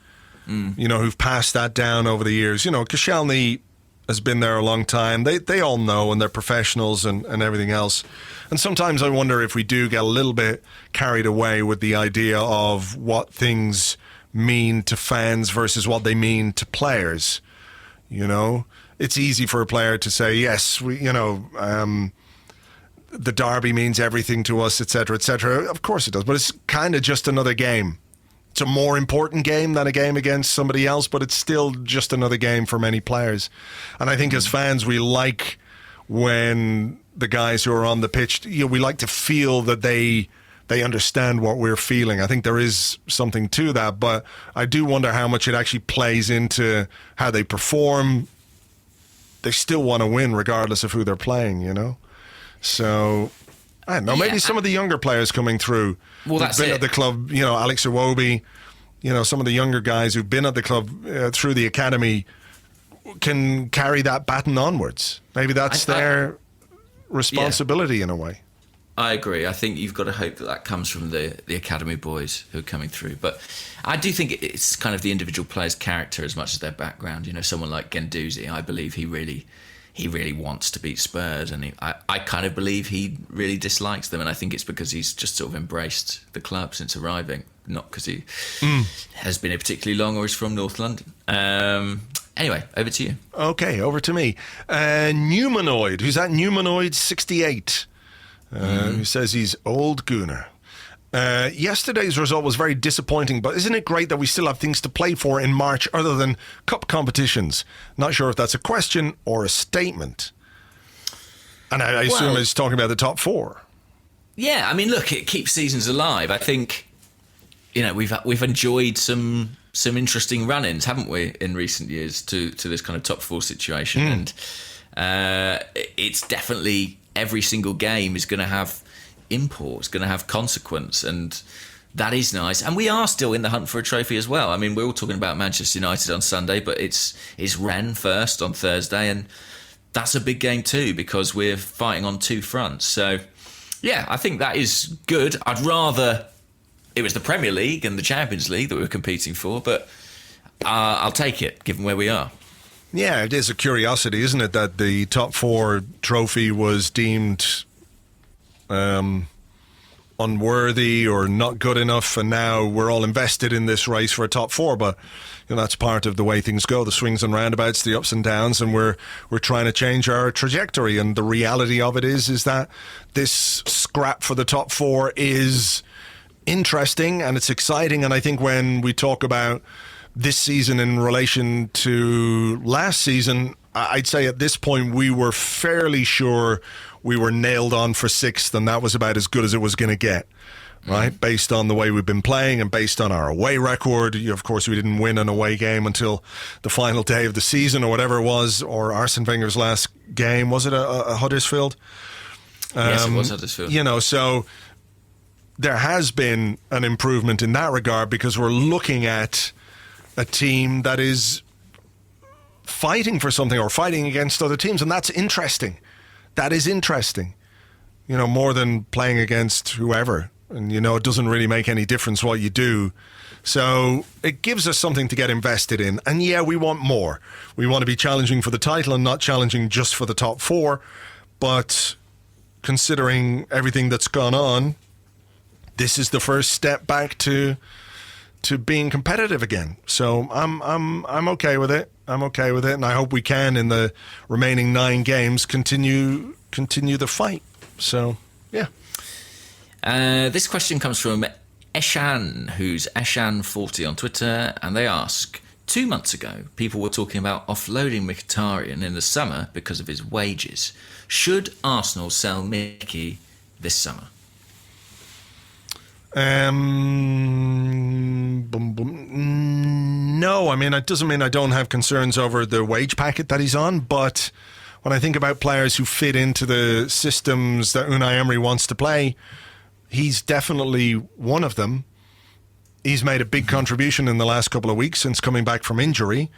You know, who've passed that down over the years. You know, Koscielny has been there a long time. They all know, and they're professionals and everything else. And sometimes I wonder if we do get a little bit carried away with the idea of what things mean to fans versus what they mean to players. You know, it's easy for a player to say, yes, the derby means everything to us, etc., etc. Of course it does, but it's kind of just another game. it's a more important game than a game against somebody else, but it's still just another game for many players. And I think as fans, we like when the guys who are on the pitch, we like to feel that they understand what we're feeling. I think there is something to that, but I do wonder how much it actually plays into how they perform. They still want to win regardless of who they're playing, So, I don't know, maybe some of the younger players coming through
who've
been at the club, Alex Iwobi, some of the younger guys who've been at the club through the academy can carry that baton onwards. Maybe that's their responsibility in a way.
I agree. I think you've got to hope that comes from the academy boys who are coming through. But I do think it's kind of the individual player's character as much as their background. Someone like Guendouzi, I believe he really wants to beat Spurs, and I kind of believe he really dislikes them, and I think it's because he's just sort of embraced the club since arriving, not because he has been here particularly long or is from North London. Anyway, over to you.
Okay, over to me. Newmanoid, who's at Newmanoid68, who says he's old gooner. Yesterday's result was very disappointing, but isn't it great that we still have things to play for in March other than cup competitions? Not sure if that's a question or a statement. And I assume he's talking about the top four.
Yeah, I mean, look, it keeps seasons alive. I think, we've enjoyed some interesting run-ins, haven't we, in recent years to this kind of top four situation. And it's definitely every single game is going to have imports, going to have consequence, and that is nice. And we are still in the hunt for a trophy as well. I mean, we're all talking about Manchester United on Sunday, but it's Rennes first on Thursday, and that's a big game too because we're fighting on two fronts. So yeah, I think that is good. I'd rather it was the Premier League and the Champions League that we were competing for, but I'll take it given where we are.
Yeah, it is a curiosity, isn't it, that the top four trophy was deemed unworthy or not good enough, and now we're all invested in this race for a top four. But that's part of the way things go, the swings and roundabouts, the ups and downs, and we're trying to change our trajectory. And the reality of it is that this scrap for the top four is interesting and it's exciting. And I think when we talk about this season in relation to last season, I'd say at this point we were fairly sure we were nailed on for sixth, and that was about as good as it was going to get, right? Based on the way we've been playing and based on our away record. Of course, we didn't win an away game until the final day of the season or whatever it was, or Arsene Wenger's last game. Was it a Huddersfield?
Yes, it was Huddersfield.
So there has been an improvement in that regard because we're looking at a team that is fighting for something or fighting against other teams, and that's interesting. That is interesting, more than playing against whoever. And, it doesn't really make any difference what you do. So it gives us something to get invested in. And yeah, we want more. We want to be challenging for the title and not challenging just for the top four. But considering everything that's gone on, this is the first step back to being competitive again. So I'm okay with it. I'm okay with it, and I hope we can, in the remaining 9 games, continue the fight. So, yeah.
This question comes from Eshan, who's Eshan40 on Twitter, and they ask, 2 months ago, people were talking about offloading Mkhitaryan in the summer because of his wages. Should Arsenal sell Mickey this summer?
No, I mean, it doesn't mean I don't have concerns over the wage packet that he's on, but when I think about players who fit into the systems that Unai Emery wants to play, he's definitely one of them. He's made a big contribution in the last couple of weeks since coming back from injury.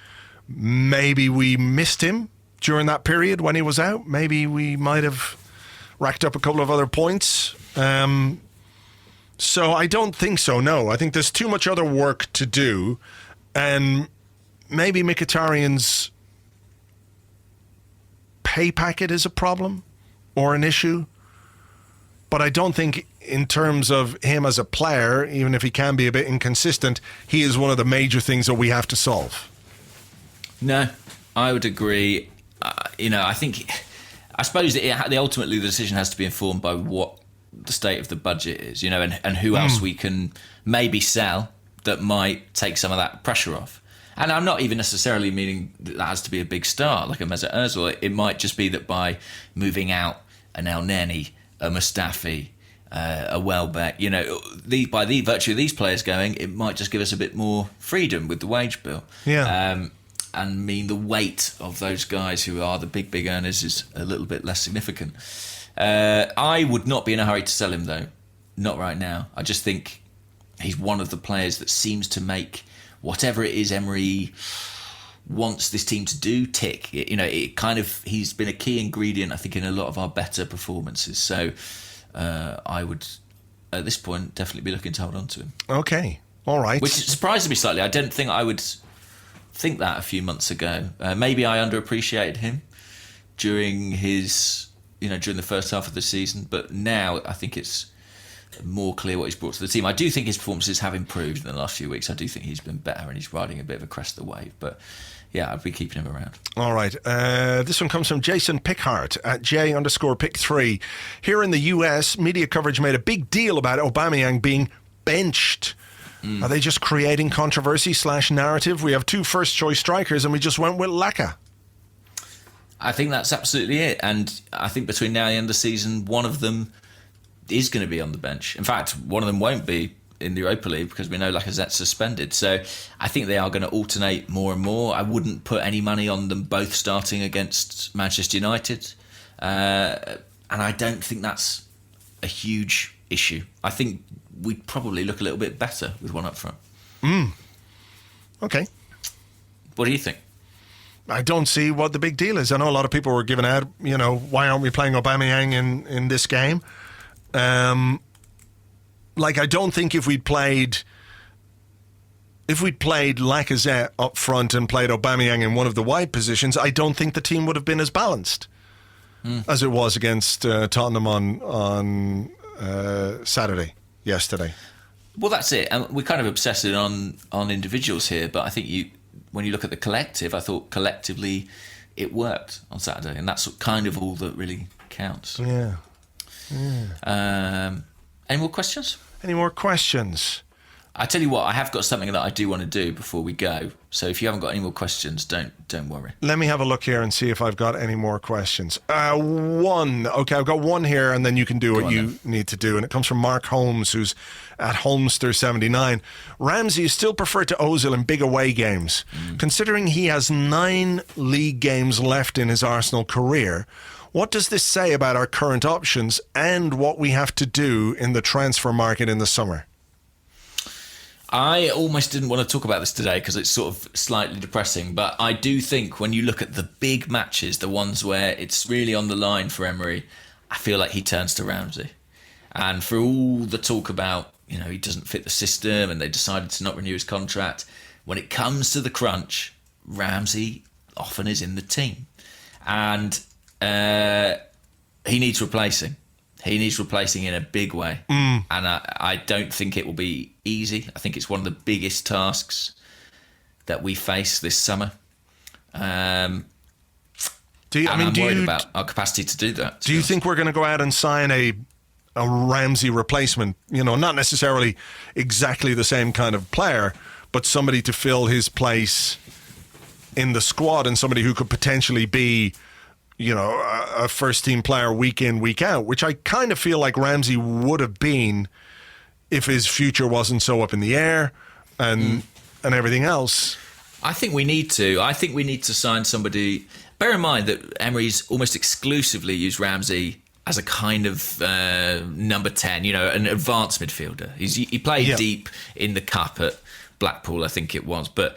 Maybe we missed him during that period when he was out. Maybe we might have racked up a couple of other points. So I don't think so, no. I think there's too much other work to do, and maybe Mkhitaryan's pay packet is a problem or an issue, but I don't think in terms of him as a player, even if he can be a bit inconsistent, he is one of the major things that we have to solve.
No, I would agree. I suppose ultimately the decision has to be informed by what the state of the budget is, and who else we can maybe sell that might take some of that pressure off. And I'm not even necessarily meaning that has to be a big star like a Mesut Ozil. It might just be that by moving out an El Neni, a Mustafi, a Welbeck, by the virtue of these players going, it might just give us a bit more freedom with the wage bill.
Yeah.
And mean the weight of those guys who are the big earners is a little bit less significant. I would not be in a hurry to sell him, though. Not right now. I just think he's one of the players that seems to make whatever it is Emery wants this team to do tick. He's been a key ingredient, I think, in a lot of our better performances. So I would, at this point, definitely be looking to hold on to him.
Okay, all right.
Which surprises me slightly. I didn't think I would think that a few months ago. Maybe I underappreciated him during the first half of the season, but now I think it's more clear what he's brought to the team. I do think his performances have improved in the last few weeks. I do think he's been better and he's riding a bit of a crest of the wave. But yeah, I'd be keeping him around.
All right. This one comes from Jason Pickhart at J_Pick3. Here in the US, media coverage made a big deal about Aubameyang being benched. Are they just creating controversy / narrative? We have 2 first-choice strikers and we just went with Laka.
I think that's absolutely it. And I think between now and the end of the season, one of them is going to be on the bench. In fact, one of them won't be in the Europa League because we know Lacazette's suspended. So I think they are going to alternate more and more. I wouldn't put any money on them both starting against Manchester United. And I don't think that's a huge issue. I think we'd probably look a little bit better with one up front.
Okay.
What do you think?
I don't see what the big deal is. I know a lot of people were giving out, why aren't we playing Aubameyang in this game? I don't think if we'd played Lacazette up front and played Aubameyang in one of the wide positions, I don't think the team would have been as balanced as it was against Tottenham on yesterday.
Well, that's it. And we're kind of obsessed on individuals here, but I think when you look at the collective, I thought collectively it worked on Saturday, and that's kind of all that really counts.
Yeah.
Any more questions?
Any more questions?
I tell you what, I have got something that I do want to do before we go. So if you haven't got any more questions, don't worry.
Let me have a look here and see if I've got any more questions. One. Okay, I've got one here, and then you can do what you need to do. And it comes from Mark Holmes, who's at Holmester79. Ramsey is still preferred to Ozil in big away games. Considering he has 9 league games left in his Arsenal career, what does this say about our current options and what we have to do in the transfer market in the summer?
I almost didn't want to talk about this today because it's sort of slightly depressing, but I do think when you look at the big matches, the ones where it's really on the line for Emery, I feel like he turns to Ramsey. And for all the talk about, he doesn't fit the system and they decided to not renew his contract, when it comes to the crunch, Ramsey often is in the team. And he needs replacing. He needs replacing in a big way. And I don't think it will be easy. I think it's one of the biggest tasks that we face this summer. I'm worried about our capacity to do that.
Do you think we're going to go out and sign a Ramsey replacement? Not necessarily exactly the same kind of player, but somebody to fill his place in the squad and somebody who could potentially be a first-team player week in, week out, which I kind of feel like Ramsey would have been if his future wasn't so up in the air and everything else.
I think we need to. I think we need to sign somebody. Bear in mind that Emery's almost exclusively used Ramsey as a kind of number 10, an advanced midfielder. He played deep in the cup at Blackpool, I think it was, but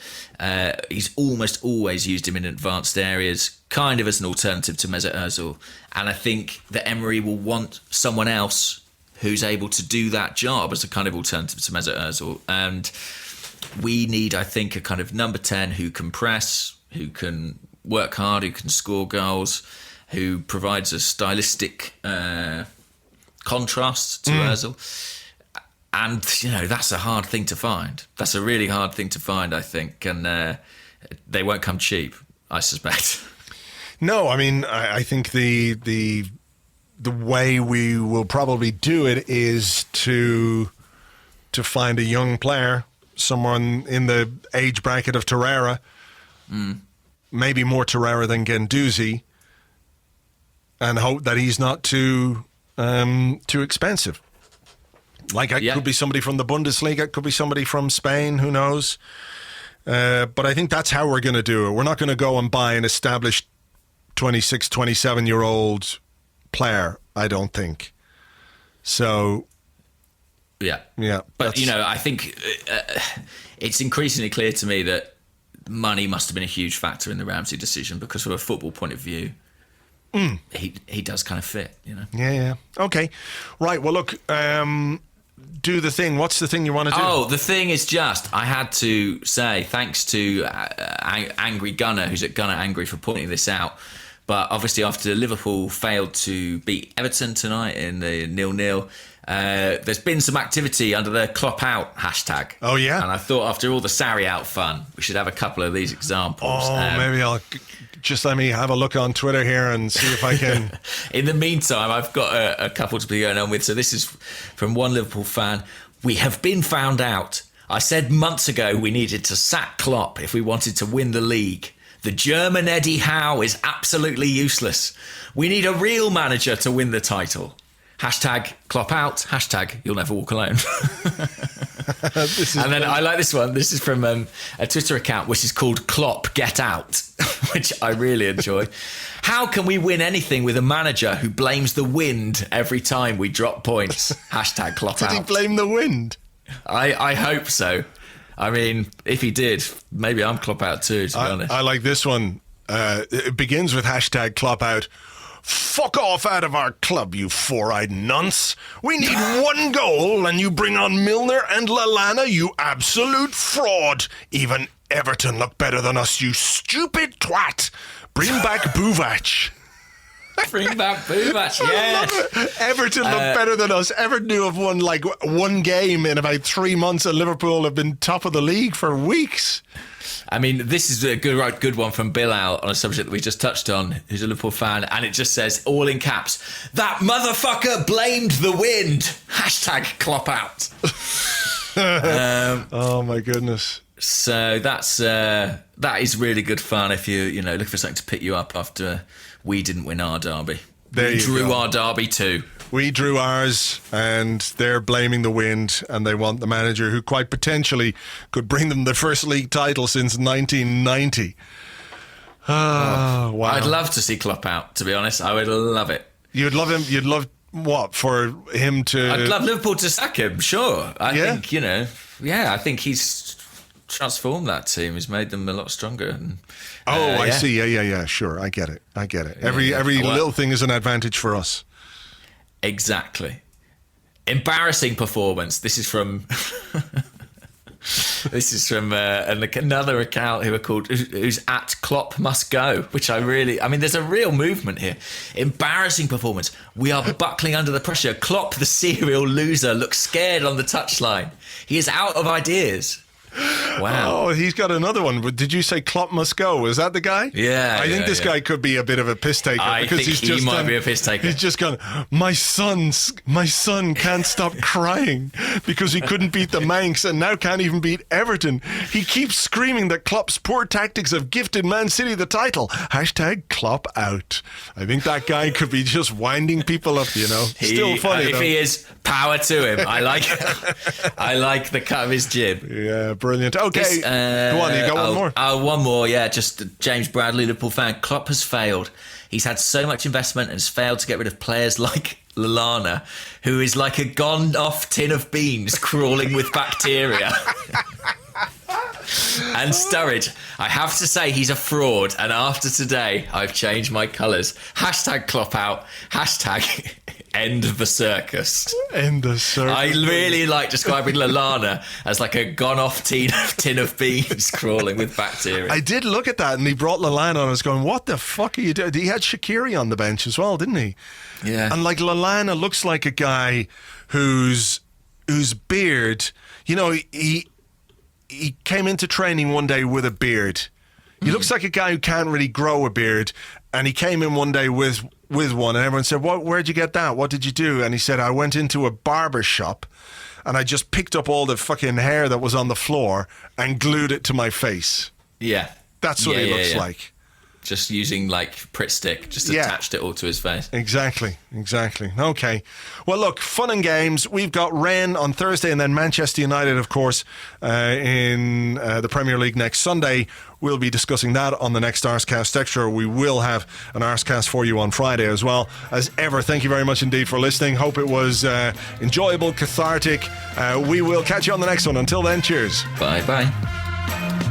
he's almost always used him in advanced areas, kind of as an alternative to Mesut Ozil. And I think that Emery will want someone else who's able to do that job as a kind of alternative to Mesut Ozil. And we need, I think, a kind of number 10 who can press, who can work hard, who can score goals, who provides a stylistic contrast to Ozil. And, that's a hard thing to find. That's a really hard thing to find, I think. And they won't come cheap, I suspect.
No, I mean, I think the way we will probably do it is to find a young player, someone in the age bracket of Torreira, maybe more Torreira than Guendouzi, and hope that he's not too expensive. Like, it could be somebody from the Bundesliga, it could be somebody from Spain, who knows? But I think that's how we're going to do it. We're not going to go and buy an established 26, 27-year-old player, I don't think. So...
Yeah. But, I think it's increasingly clear to me that money must have been a huge factor in the Ramsey decision, because from a football point of view, he does kind of fit,
Yeah. Okay. Right. Well, look, do the thing. What's the thing you want to do?
Oh, the thing is I had to say thanks to Angry Gunner, who's at Gunner Angry, for pointing this out. But obviously after Liverpool failed to beat Everton tonight in the 0-0, there's been some activity under the Klopp out hashtag.
Oh, yeah?
And I thought after all the Sarri out fun, we should have a couple of these examples.
Maybe I'll... Just let me have a look on Twitter here and see if I can...
In the meantime, I've got a couple to be going on with. So this is from one Liverpool fan. We have been found out. I said months ago we needed to sack Klopp if we wanted to win the league. The German Eddie Howe is absolutely useless. We need a real manager to win the title. Hashtag Klopp out. Hashtag you'll never walk alone. And then I like this one. This is from a Twitter account which is called Klopp Get Out, which I really enjoy. How can we win anything with a manager who blames the wind every time we drop points? Hashtag Klopp out.
Did he blame the wind?
I hope so. I mean, if he did, maybe I'm Klopp out too, to be honest.
I like this one. It begins with hashtag Klopp out. Fuck off out of our club, you four-eyed nonce. We need one goal and you bring on Milner and Lallana, you absolute fraud. Even Everton look better than us, you stupid twat. Bring back Buvac.
Bring back Buvac, yes.
Everton look better than us. Everton have won like one game in about 3 months, and Liverpool have been top of the league for weeks.
I mean, this is a good one from Bilal on a subject that we just touched on, who's a Liverpool fan, and it just says, all in caps, that motherfucker blamed the wind. Hashtag Klopp out.
Oh my goodness.
So that is really good fun if you look for something to pick you up after we didn't win our derby.
We drew
our derby too.
We drew ours, and they're blaming the wind, and they want the manager who quite potentially could bring them the first league title since 1990. Oh, wow.
I'd love to see Klopp out, to be honest. I would love it.
You'd love him? You'd love what? For him to...
I'd love Liverpool to sack him, sure. I think, I think he's transformed that team. He's made them a lot stronger. And,
I see. Yeah. Sure, I get it. Every little thing is an advantage for us.
Exactly. Embarrassing performance. This is from another account who's at Klopp Must Go, which there's a real movement here. Embarrassing performance. We are buckling under the pressure. Klopp, the serial loser, looks scared on the touchline. He is out of ideas. Wow.
Oh, he's got another one. Did you say Klopp Must Go? Is that the guy?
Yeah.
I think this guy could be a bit of a piss taker.
I think he might be a piss taker.
He's just gone, my son can't stop crying because he couldn't beat the Manx and now can't even beat Everton. He keeps screaming that Klopp's poor tactics have gifted Man City the title. Hashtag Klopp out. I think that guy could be just winding people up, Still funny,
if he is, power to him. I like the cut of his jib.
Yeah, brilliant. Okay, go on, you got one more?
One more, yeah. Just James Bradley, Liverpool fan. Klopp has failed. He's had so much investment and has failed to get rid of players like Lallana, who is like a gone-off tin of beans crawling with bacteria. And Sturridge, I have to say he's a fraud, and after today I've changed my colours. Hashtag Klopp out. Hashtag end the circus.
End the circus.
I really like describing Lallana as like a gone-off tin of beans crawling with bacteria.
I did look at that, and he brought Lallana on. I was going, what the fuck are you doing? He had Shaqiri on the bench as well, didn't he?
Yeah.
And like Lallana looks like a guy whose beard, he came into training one day with a beard. He looks like a guy who can't really grow a beard, and he came in one day with one, and everyone said, where'd you get that? What did you do? And he said, I went into a barber shop and I just picked up all the fucking hair that was on the floor and glued it to my face.
Yeah.
That's what he looks like.
Just using like Pritt stick, just attached it all to his face.
Exactly. Okay. Well, look, fun and games. We've got Rennes on Thursday and then Manchester United, of course, in the Premier League next Sunday. We'll be discussing that on the next Arsecast Extra. We will have an Arsecast for you on Friday as well. As ever, thank you very much indeed for listening. Hope it was enjoyable, cathartic. We will catch you on the next one. Until then, cheers.
Bye-bye.